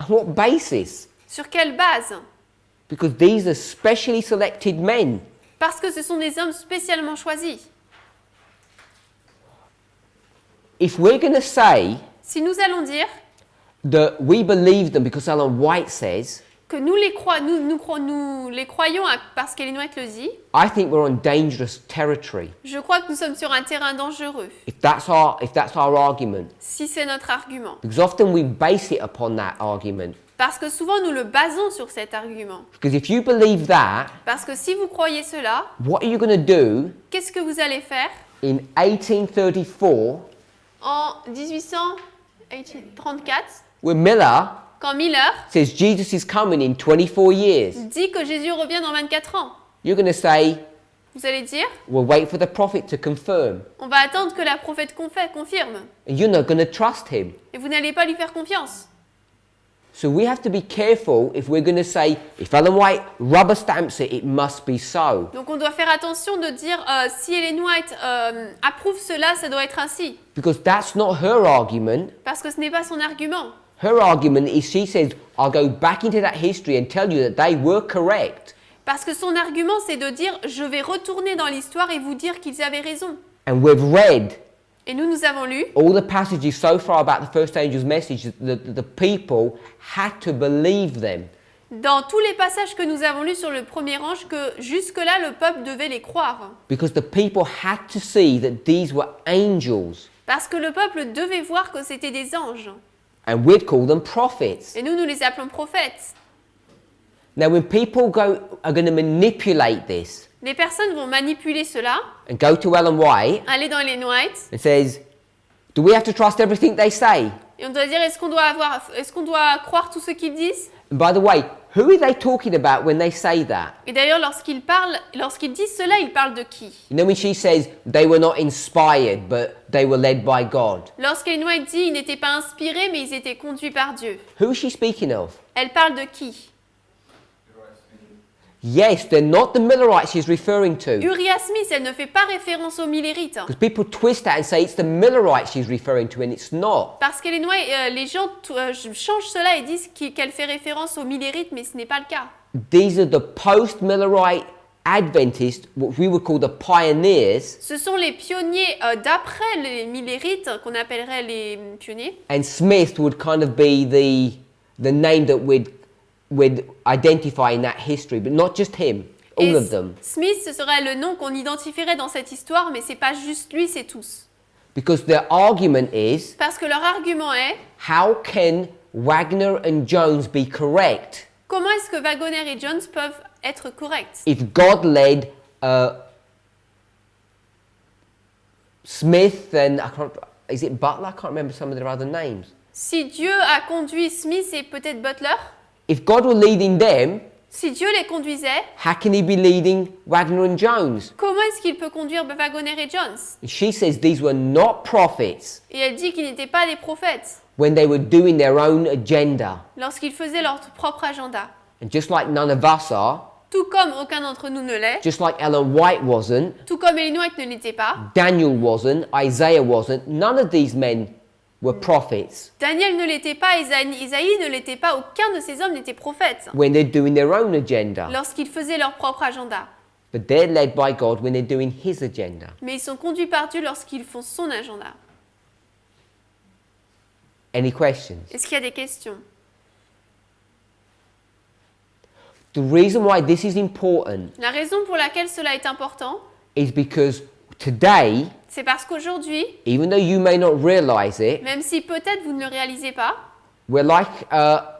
On what basis? Sur quelle base? Because these are specially selected men. Parce que ce sont des hommes spécialement choisis. If we're going to say Si nous allons dire that we believe them because Ellen White says, que nous les croyons parce qu'Ellen White le dit, I think we're on dangerous territory. je crois que nous sommes sur un terrain dangereux, If that's our argument. si c'est notre argument. Because often we base it upon that argument. Parce que souvent nous le basons sur cet argument. Because if you believe that, Parce que si vous croyez cela, what are you going to do qu'est-ce que vous allez faire in 1834 en 1834, when Miller quand Miller says Jesus is coming in 24 years? dit que Jésus revient dans 24 ans? You're going to say, Vous allez dire, we'll wait for the prophet to confirm. on va attendre que la prophète confirme. And you're not going to trust him. Et vous n'allez pas lui faire confiance. So we have to be careful if we're going to say, if Ellen White rubber stamps it, it must be so. Donc on doit faire attention de dire si Ellen White approuve cela, ça doit être ainsi. Because that's not her argument. Parce que ce n'est pas son argument. Her argument is she says, I'll go back into that history and tell you that they were correct. Parce que son argument, c'est de dire je vais retourner dans l'histoire et vous dire qu'ils avaient raison. And we've read Et nous avons lu all the passages so far about the first angel's message that the people had to believe them. dans tous les passages que nous avons lus sur le premier ange que jusque-là, le peuple devait les croire. Because the people had to see that these were angels. Parce que le peuple devait voir que c'était des anges. And we'd call them prophets. Et nous les appelons prophètes. Now when people are going to manipulate this Les personnes vont manipuler cela, and go to Ellen White aller dans les White, and says, do we have to trust everything they say? et on doit dire est-ce qu'on doit croire tout ce qu'ils disent? And by the way, who are they talking about when they say that? Et d'ailleurs, lorsqu'ils disent cela, ils parlent de qui? You know when she says they were not inspired but they were led by God? Lorsqu'Ellen White dit ils n'étaient pas inspirés, mais ils étaient conduits par Dieu. Who is she speaking of? Elle parle de qui? Yes, they're not the Millerites she's referring to. Uriah Smith, elle ne fait pas référence aux Millérites. Because people twist that and say it's the Millerites she's referring to and it's not. Parce que les gens changent cela et disent qu'elle fait référence aux Millérites, mais ce n'est pas le cas. These are the post-Millerite Adventists, what we would call the pioneers, Ce sont les pionniers d'après les Millérites, qu'on appellerait les pionniers. and Smith would kind of be the name that we'd identify in that history, but not just him, all Et of them. Smith, ce serait le nom qu'on identifierait dans cette histoire, mais c'est pas juste lui, c'est tous. Because their argument is, Parce que leur argument est how can Wagner and Jones be correct comment est-ce que Wagner et Jones peuvent être corrects if God led Smith and is it Butler? I can't remember some of their other names. Si Dieu a conduit Smith et peut-être Butler, If God were leading them, si Dieu les conduisait, how can he be leading Wagner and Jones? comment est-ce qu'il peut conduire Wagner et Jones? And she says these were not prophets Et elle dit qu'ils n'étaient pas des prophètes when they were doing their own agenda. lorsqu'ils faisaient leur propre agenda. And just like none of us are, tout comme aucun d'entre nous ne l'est, just like Ellen White wasn't, tout comme Ellen White ne l'était pas, Daniel wasn't, Isaiah wasn't. None of these men were prophets Daniel ne l'était pas, Isaïe ne l'était pas, aucun de ces hommes n'était prophète when they're doing their own agenda. lorsqu'ils faisaient leur propre agenda. But they're led by God when they're doing His agenda. Mais ils sont conduits par Dieu lorsqu'ils font son agenda. Any questions? Est-ce qu'il y a des questions? The reason why this is important La raison pour laquelle cela est important, is because today, c'est parce qu'aujourd'hui, even though you may not realize it, même si peut-être vous ne le réalisez pas, we're like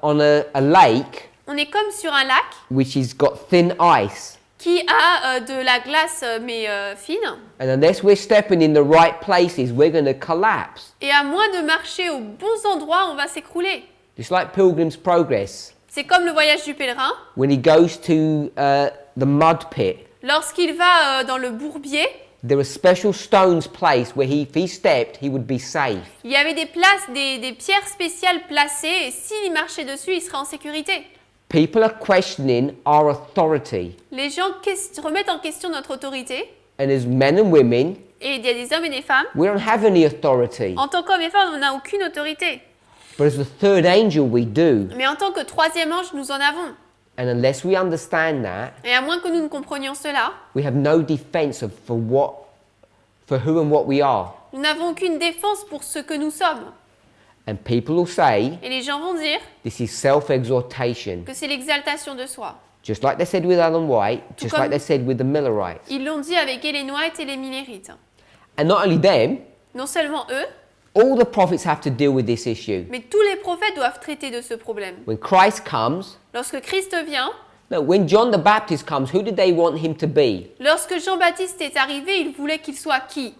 on a lake on est comme sur un lac which has got thin ice. qui a de la glace mais fine. And unless we're stepping in the right places, we're going to collapse. Et à moins de marcher aux bons endroits, on va s'écrouler. Just like Pilgrim's Progress, C'est comme le voyage du pèlerin. when he goes to the mud pit, Lorsqu'il va dans le bourbier, there are special stones placed where if he stepped, he would be safe. il y avait des pierres spéciales placées et s'il marchait dessus, il serait en sécurité. People are questioning our authority. Les gens remettent en question notre autorité And as men and women, et il y a des hommes et des femmes. we don't have any authority. En tant qu'hommes et femmes, on n'a aucune autorité. But as the third angel, we do. Mais en tant que troisième ange, nous en avons. And unless we understand that, Et à moins que nous ne comprenions cela, we have no defense for who and what we are. nous n'avons aucune défense pour ce que nous sommes. And people will say, Et les gens vont dire this is self-exhortation. que c'est l'exaltation de soi. Just like they said with Ellen White, just comme- like they said with the Millerites. Ils l'ont dit avec Ellen White et les Millérites. And not only them, Non seulement eux, all the prophets have to deal with this issue. mais tous les prophètes doivent traiter de ce problème. When Christ comes, Lorsque Christ vient, no, when John the Baptist comes, who did they want him to be? lorsque Jean-Baptiste est arrivé, il voulait qu'il soit qui?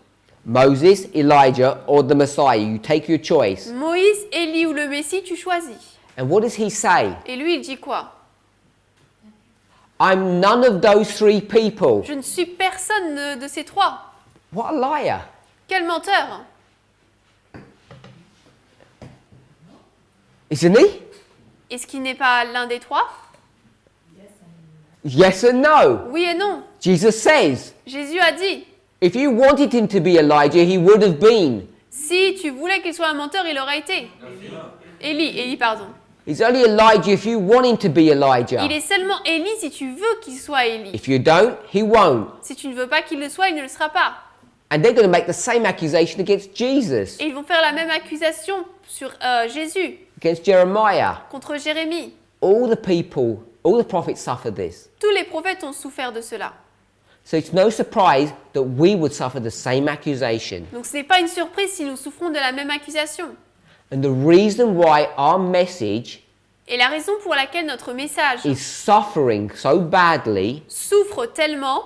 Moses, Elijah, or the Messiah? You take your choice. Moïse, Élie ou le Messie, tu choisis. And what does he say? Et lui, il dit quoi? I'm none of those three people. Je ne suis personne de ces trois. What a liar. Quel menteur! Isn't he? Est-ce qu'il n'est pas l'un des trois? Yes and no. Oui et non. Jesus says, Jésus a dit, if you wanted him to be Elijah, he would have been. si tu voulais qu'il soit un menteur, il aurait été. Élie, pardon. He's only Elijah if you want him to be Elijah. Il est seulement Élie si tu veux qu'il soit Élie. If you don't, he won't. Si tu ne veux pas qu'il le soit, il ne le sera pas. And they're going to make the same accusation against Jesus, Et ils vont faire la même accusation sur Jésus, against Jeremiah. contre Jérémie. All the people, all the prophets suffered this. Tous les prophètes ont souffert de cela. So it's no surprise that we would suffer the same accusation. Donc ce n'est pas une surprise si nous souffrons de la même accusation. And the reason why our message Et la raison pour laquelle notre message is suffering so badly souffre tellement,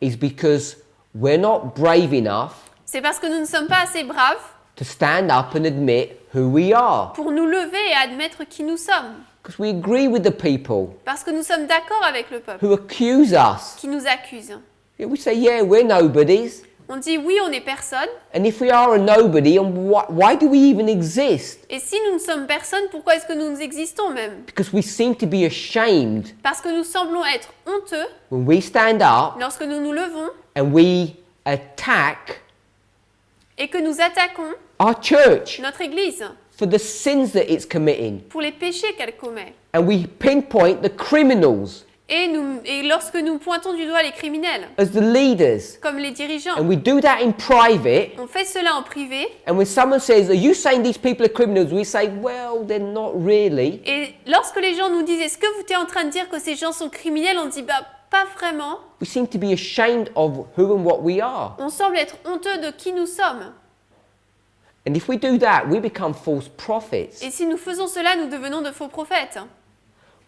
is because we're not brave enough c'est parce que nous ne sommes pas assez braves to stand up and admit who we are. pour nous lever et admettre qui nous sommes. Because we agree with the people Parce que nous sommes d'accord avec le peuple who accuse us. qui nous accuse. Yeah, we say, yeah, we're nobodies. On dit oui, on est personne. And if we are a nobody, why do we even exist? Et si nous ne sommes personne, pourquoi est-ce que nous existons même? Because we seem to be ashamed Parce que nous semblons être honteux when we stand up lorsque nous nous levons and we attack et que nous attaquons our church notre Église for the sins that it's committing. pour les péchés qu'elle commet. And we pinpoint the criminals Et lorsque nous pointons du doigt les criminels, as the leaders. comme les dirigeants, And we do that in private. on fait cela en privé. And when someone says, are you saying these people are criminals? We say, well, they're not really. Et lorsque les gens nous disent, est-ce que vous êtes en train de dire que ces gens sont criminels? On dit, bah, pas vraiment. We seem to be ashamed of who and what we are. On semble être honteux de qui nous sommes. And if we do that, we become false prophets. Et si nous faisons cela, nous devenons de faux prophètes.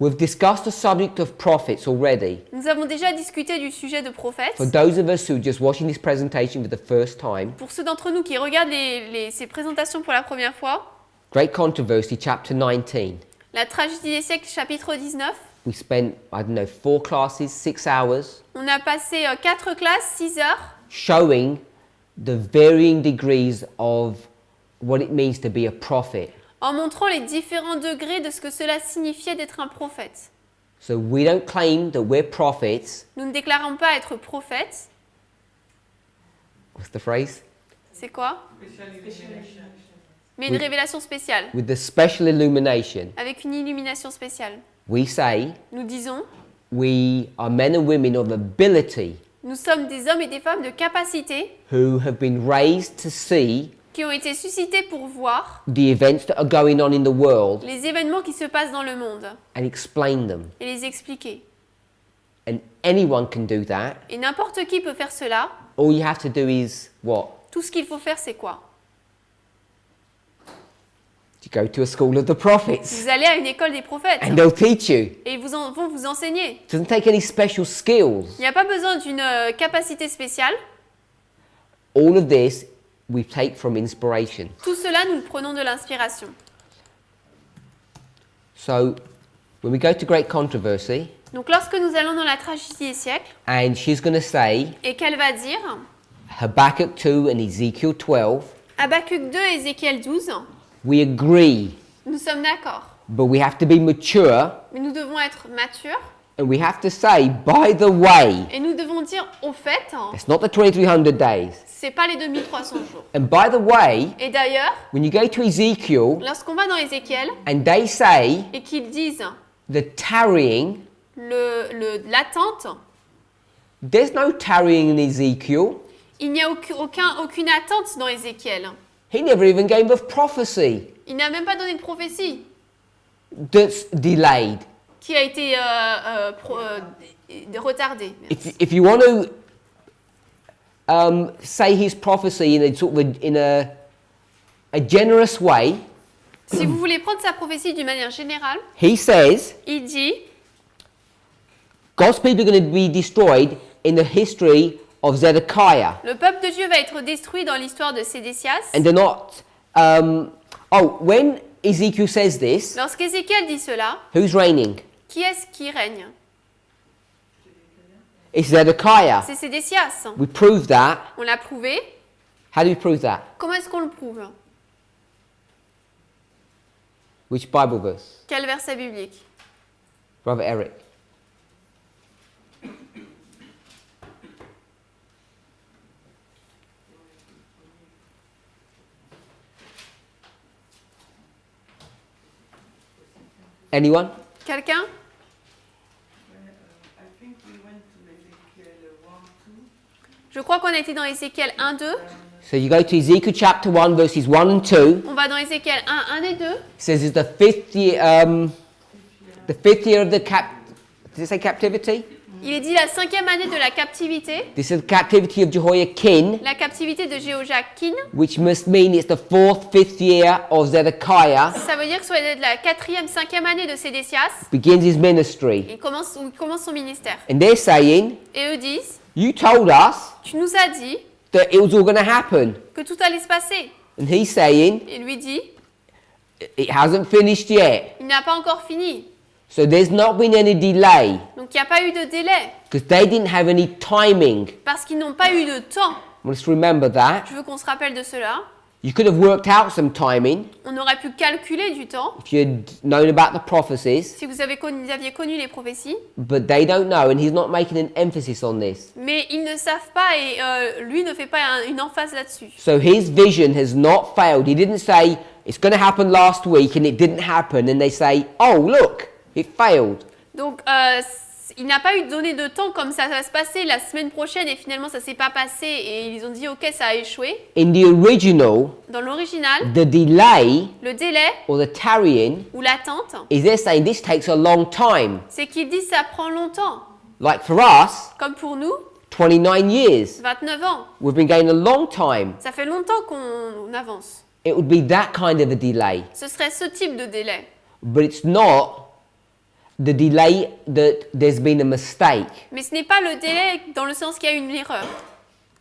We've discussed the subject of prophets already. Nous avons déjà discuté du sujet de prophètes. For those of us who are just watching this presentation for the first time, Pour ceux d'entre nous qui regardent ces présentations pour la première fois, Great Controversy, chapter 19. la tragédie des siècles, chapitre 19, We spent, 4 classes, 6 hours, on a passé 4 classes, 6 heures, showing the varying degrees of what it means to be a prophet. en montrant les différents degrés de ce que cela signifiait d'être un prophète. So we don't claim that we're prophets. Nous ne déclarons pas être prophètes. What's the phrase? C'est quoi? Mais une Oui. révélation spéciale, With the special illumination. avec une illumination spéciale. We say Nous disons, we are men and women of ability nous sommes des hommes et des femmes de capacité who have been raised to see qui ont été suscités pour voir the events that are going on in the world les événements qui se passent dans le monde and explain them. et les expliquer. And anyone can do that. Et n'importe qui peut faire cela. All you have to do is what? Tout ce qu'il faut faire, c'est quoi? You go to a school of the prophets Vous allez à une école des prophètes and they'll teach you. et ils vont vous enseigner. It doesn't take any special skills. Il n'y a pas besoin d'une capacité spéciale. All of this we take from inspiration. Tout cela, nous le prenons de l'inspiration. So when we go to great controversy, Donc lorsque nous allons dans la tragédie des siècles and she's going to say et qu'elle va dire Habakkuk 2 and Ezekiel 12, Habakkuk 2 et Ézéchiel 12, we agree, nous sommes d'accord. but we have to be mature Mais nous devons être matures and we have to say, by the way, et nous devons dire au fait, it's not the 2300 days. c'est pas les 2300 jours. And by the way, Et d'ailleurs, when you go to Ezekiel lorsqu'on va dans Ézéchiel and they say et qu'ils disent the tarrying, l'attente, there's no tarrying in Ezekiel. il n'y a aucune attente dans Ézéchiel. He never even gave of prophecy Il n'a même pas donné de prophétie that's delayed. qui a été retardée. If you want to say his prophecy in a sort of a generous way, Si vous voulez prendre sa prophétie d'une manière générale, he says il dit God's people are going to be destroyed in the history of Zedekiah, le peuple de Dieu va être détruit dans l'histoire de Sédécias. and they're not. When Ezekiel says this, Lorsqu'Ézéchiel dit cela, who's reigning? qui est-ce qui règne? It's Zedekiah. C'est Sédécias. We prove that. On l'a prouvé. How do we prove that? Comment est-ce qu'on le prouve? Which Bible verse? Quel verset biblique? Brother Eric. Anyone? Quelqu'un? I think we went to Ezekiel 1, 2. Je crois qu'on a été dans Ézéchiel 1, 2. So you go to Ezekiel chapter 1, verses 1 and 2. On va dans Ézéchiel 1, 1 et 2. It says it's the fifth year of the did it say captivity? Il est dit la 5e année de la captivité, This is the captivity of Jehoiakim, la captivité de Jéhoiakin. which must mean it's the fifth year of Zedekiah, Ça veut dire que soit de la 4e, 5e année de Sédécias, begins his ministry. il commence son ministère. And they're saying, Et eux disent, you told us tu nous as dit that it was all going to happen. que tout allait se passer. And he's saying, Et lui dit, it hasn't finished yet. il n'a pas encore fini. So there's not been any delay Donc il n'y a pas eu de délai, because they didn't have any timing. parce qu'ils n'ont pas eu de temps. Let's remember that. Je veux qu'on se rappelle de cela. You could have worked out some timing On aurait pu calculer du temps if you had known about the prophecies, si vous aviez connu les prophéties, but they don't know, and he's not making an emphasis on this. mais ils ne savent pas et lui ne fait pas une emphase là-dessus. So his vision has not failed. He didn't say it's going to happen last week and it didn't happen, and they say, oh look, it failed. Donc il n'a pas eu donné de temps comme ça va se passer la semaine prochaine et finalement ça s'est pas passé et ils ont dit ok ça a échoué. In the original, Dans l'original, the delay le délai or the tarrying ou l'attente, is they're saying this takes a long time. c'est qu'ils disent ça prend longtemps. Like for us, Comme pour nous, 29 years. 29 ans. We've been going a long time. Ça fait longtemps qu'on avance. It would be that kind of a delay. Ce serait ce type de délai. But it's not the delay that there's been a mistake, Mais ce n'est pas le délai dans le sens qu'il y a une erreur,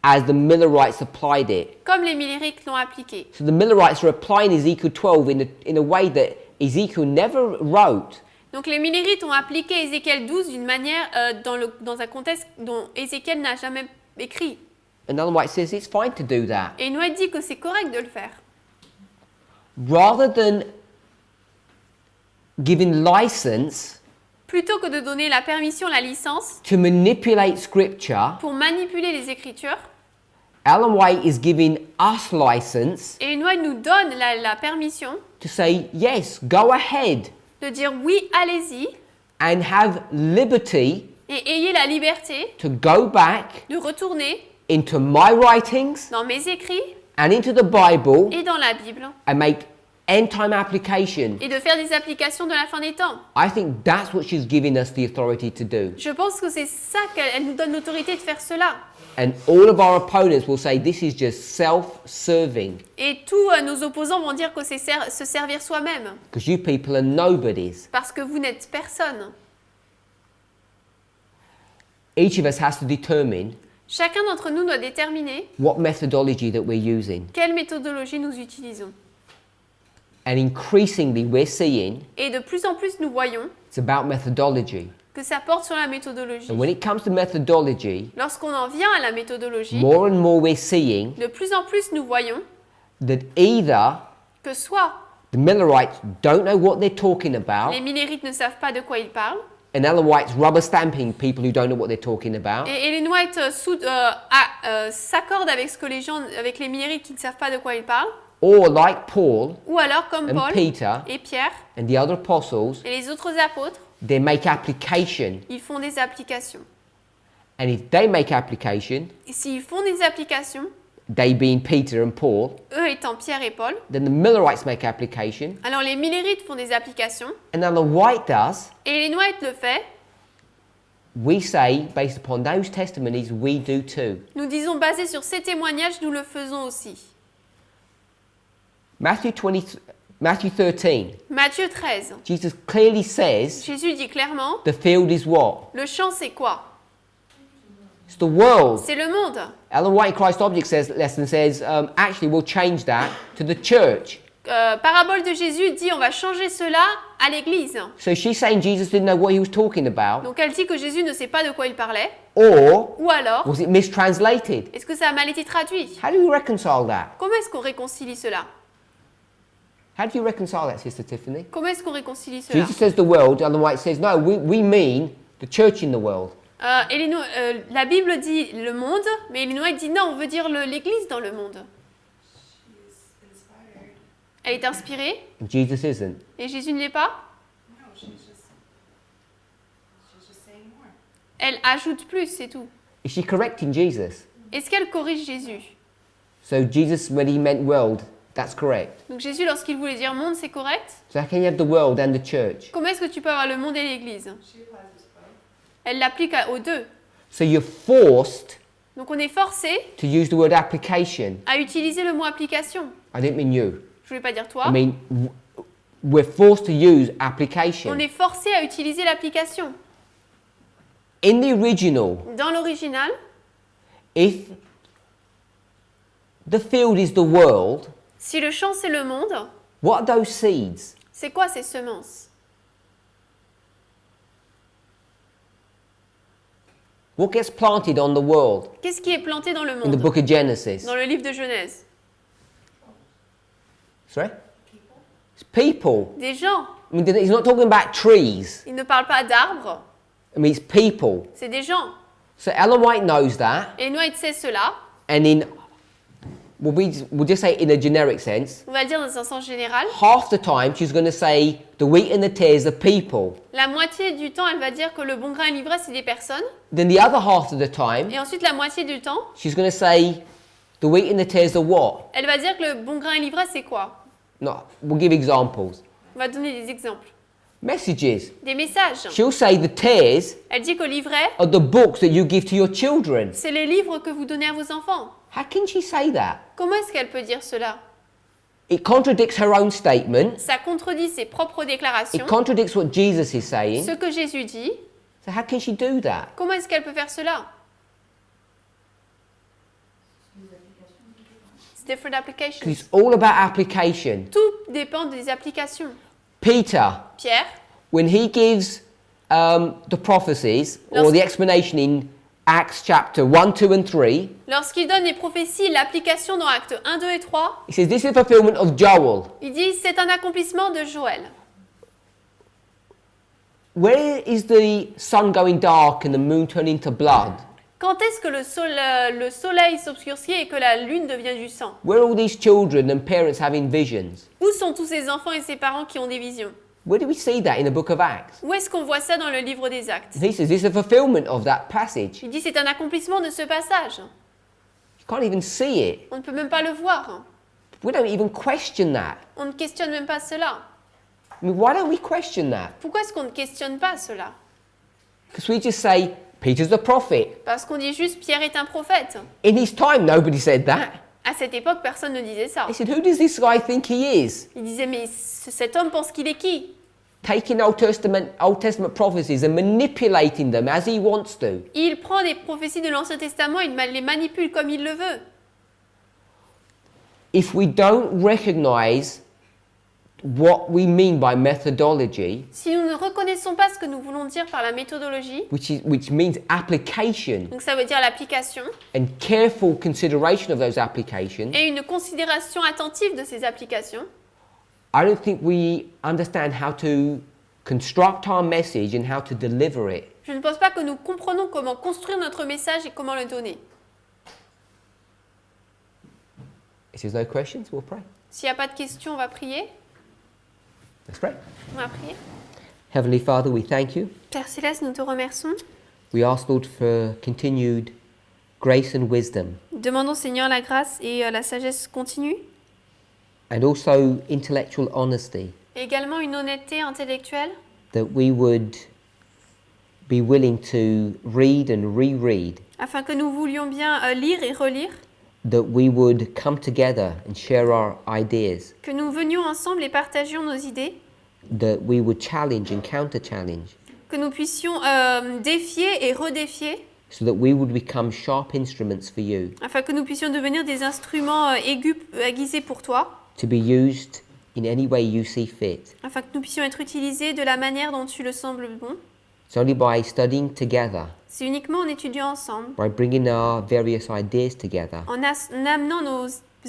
as the Millerites applied it. comme les Millérites l'ont appliqué. So the Millerites are applying Ezekiel 12 in a way that Ezekiel never wrote. Donc les Millérites ont appliqué Ézéchiel 12 d'une manière dans un contexte dont Ézéchiel n'a jamais écrit. And other way it says it's fine to do that. Et il nous a dit que c'est correct de le faire. Rather than giving license plutôt que de donner la permission, la licence, to manipulate scripture, pour manipuler les Écritures, Ellen White is giving us license et Ellen White nous donne la permission to say, yes, go ahead de dire oui, allez-y, and have liberty et ayez la liberté to go back de retourner into my writings dans mes écrits and into the Bible et dans la Bible and make end time application. et de faire des applications de la fin des temps. I think that's what she's giving us the authority to do. Je pense que c'est ça qu'elle nous donne l'autorité de faire cela. And all of our opponents will say this is just self-serving Et tous nos opposants vont dire que c'est se servir soi-même, because you people are nobodies. parce que vous n'êtes personne. Each of us has to determine Chacun d'entre nous doit déterminer what methodology that we're using. quelle méthodologie nous utilisons. And increasingly we're seeing Et de plus en plus, nous voyons it's about methodology. que ça porte sur la méthodologie. And when it comes to methodology, Lorsqu'on en vient à la méthodologie, more and more we're seeing de plus en plus, nous voyons that either que soit the Millerites don't know what they're talking about, les Millérites ne savent pas de quoi ils parlent, and Ellen White's rubber stamping people who don't know what they're talking about, et Ellen White s'accorde avec ce que les gens, avec les Millérites qui ne savent pas de quoi ils parlent, or like Paul ou alors comme and Paul Peter et Pierre and the other apostles, et les autres apôtres, they make application. ils font des applications. And if they make application, Et s'ils font des applications, they being Peter and Paul, eux étant Pierre et Paul, then the Millerites make application, alors les Millérites font des applications, and Ellen White does. et Ellen White le fait. We say, based upon those testimonies, we do too. Nous disons, basé sur ces témoignages, nous le faisons aussi. Matthew 13, Matthieu 13, Jesus clearly says Jésus dit clairement, the field is what? le champ c'est quoi? It's the world. C'est le monde. Ellen White in Christ Object lesson says, actually we'll change that to the church. Parabole de Jésus dit, on va changer cela à l'église. So she's saying Jesus didn't know what he was talking about, Donc elle dit que Jésus ne sait pas de quoi il parlait. or Ou alors, was it mistranslated? est-ce que ça a mal été traduit? How do you reconcile that? Comment est-ce qu'on réconcilie cela? How do you reconcile that, Sister Tiffany? Comment est-ce qu'on réconcilie cela? Jesus says the world, Ellen White says, no, we mean the church in the world. La Bible dit le monde, mais Ellen White dit non, on veut dire l'église dans le monde. She is inspired. Elle est inspirée, And Jesus isn't. et Jésus ne l'est pas. No, she's just saying more. Elle ajoute plus, c'est tout. Is she correcting Jesus? Est-ce qu'elle corrige Jésus? So Jesus, when he meant world, that's correct. Donc Jésus, lorsqu'il voulait dire monde, c'est correct? So how can you have the world and the church? Comment est-ce que tu peux avoir le monde et l'église? She applies this both. Elle l'applique aux deux. So you're forced Donc on est forcé to use the word application. à utiliser le mot application. I didn't mean you. Je voulais pas dire toi. I mean, we're forced to use On application. est forcé à utiliser l'application. In the original, Dans l'original, if the field is the world, si le champ c'est le monde, what are those seeds? c'est quoi ces semences? What gets planted on the world Qu'est-ce qui est planté dans le in the monde? book of Genesis? Dans le livre de Genèse? Sorry? It's people. Des gens. I mean, he's not talking about trees. Il ne parle pas d'arbres, I mean, it's people. c'est des gens. So Ellen White knows that, Et White sait cela. and we'll just say in a generic sense, On va le dire dans un sens général. half the time she's going to say the wheat and the tares are people. La moitié du temps, elle va dire que le bon grain et l'ivraie, c'est des personnes. Then the other half of the time, Et ensuite, la moitié du temps, she's going to say the wheat and the tares are what? elle va dire que le bon grain et l'ivraie, c'est quoi? No, we'll give examples. On va donner des exemples. Messages. Des messages. She'll say the tares Elle dit que l'ivraie, are the books that you give to your children. c'est les livres que vous donnez à vos enfants. How can she say that? Comment est-ce qu'elle peut dire cela? It contradicts her own statement. Ça contredit ses propres déclarations. It contradicts what Jesus is saying. Ce que Jésus dit. So how can she do that? Comment est-ce qu'elle peut faire cela? It's different Because applications. it's all about application. Tout dépend des applications. Peter, Pierre, when he gives the prophecies or the explanation in Acts chapter 1, 2 and 3, lorsqu'il donne les prophéties, l'application dans Actes 1, 2 et 3, he says this is the fulfillment of Joel. il dit c'est un accomplissement de Joël. Where is the sun going dark and the moon turning to blood? Quand est-ce que le soleil s'obscurcit et que la lune devient du sang? Where are all these children and parents having visions? Où sont tous ces enfants et ces parents qui ont des visions? Where do we see that in the book of Acts? Où est-ce qu'on voit ça dans le livre des Actes? And he says this is a fulfillment of that passage. Il dit c'est un accomplissement de ce passage. You can't even see it. On ne peut même pas le voir. We don't even question that. On ne questionne même pas cela. I mean, why don't we question that? Pourquoi est-ce qu'on ne questionne pas cela? Because we just say, Peter's a prophet. Parce qu'on dit juste Pierre est un prophète. In his time, nobody said that. À cette époque, personne ne disait ça. They said, who does this guy think he is? Il disait mais cet homme pense qu'il est qui? Taking Old Testament prophecies and manipulating them as he wants to. Il prend des prophéties de l'Ancien Testament, il les manipule comme il le veut. If we don't recognize what we mean by methodology, Si nous ne reconnaissons pas ce que nous voulons dire par la méthodologie, which means application donc ça veut dire l'application, and careful consideration of those applications, et une considération attentive de ces applications, I don't think we understand how to construct our message and how to deliver it. je ne pense pas que nous comprenons comment construire notre message et comment le donner. If there's no questions, we'll pray. S'il n'y a pas de questions, on va prier. Let's pray. On va prier. Heavenly Father, we thank you. Père Céleste, nous te remercions. We ask, Lord, for continued grace and wisdom, Demandons Seigneur la grâce et la sagesse continue, and also intellectual honesty, et également une honnêteté intellectuelle, that we would be willing to read and reread, afin que nous voulions bien lire et relire, that we would come together and share our ideas, que nous venions ensemble et partagions nos idées, that we would challenge and counter-challenge, que nous puissions défier et redéfier, so that we would become sharp instruments for you, afin que nous puissions devenir des instruments aiguisés pour toi, to be used in any way you see fit. afin que nous puissions être utilisés de la manière dont tu le sembles bon. It's only by studying together, C'est uniquement en étudiant ensemble, by bringing our various ideas together, en amenant nos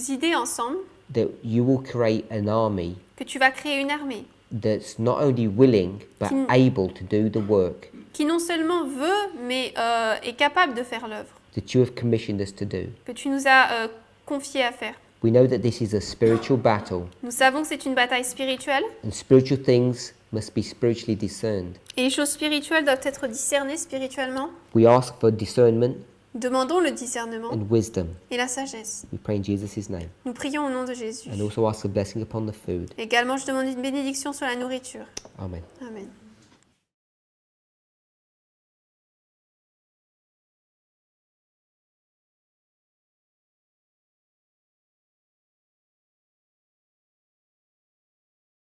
idées ensemble, that you will create an army que tu vas créer une armée that's not only willing but Qui- able to do the work qui non seulement veut, mais est capable de faire l'œuvre that you have commissioned us to do. que tu nous as confié à faire. We know that this is a spiritual battle, Nous savons que c'est une bataille spirituelle, and spiritual things must be spiritually discerned. et les choses spirituelles doivent être discernées spirituellement. We ask for discernment Demandons le discernement and wisdom. et la sagesse. We pray in Jesus' name. Nous prions au nom de Jésus. And also ask a blessing upon the food. Également, je demande une bénédiction sur la nourriture. Amen. Amen.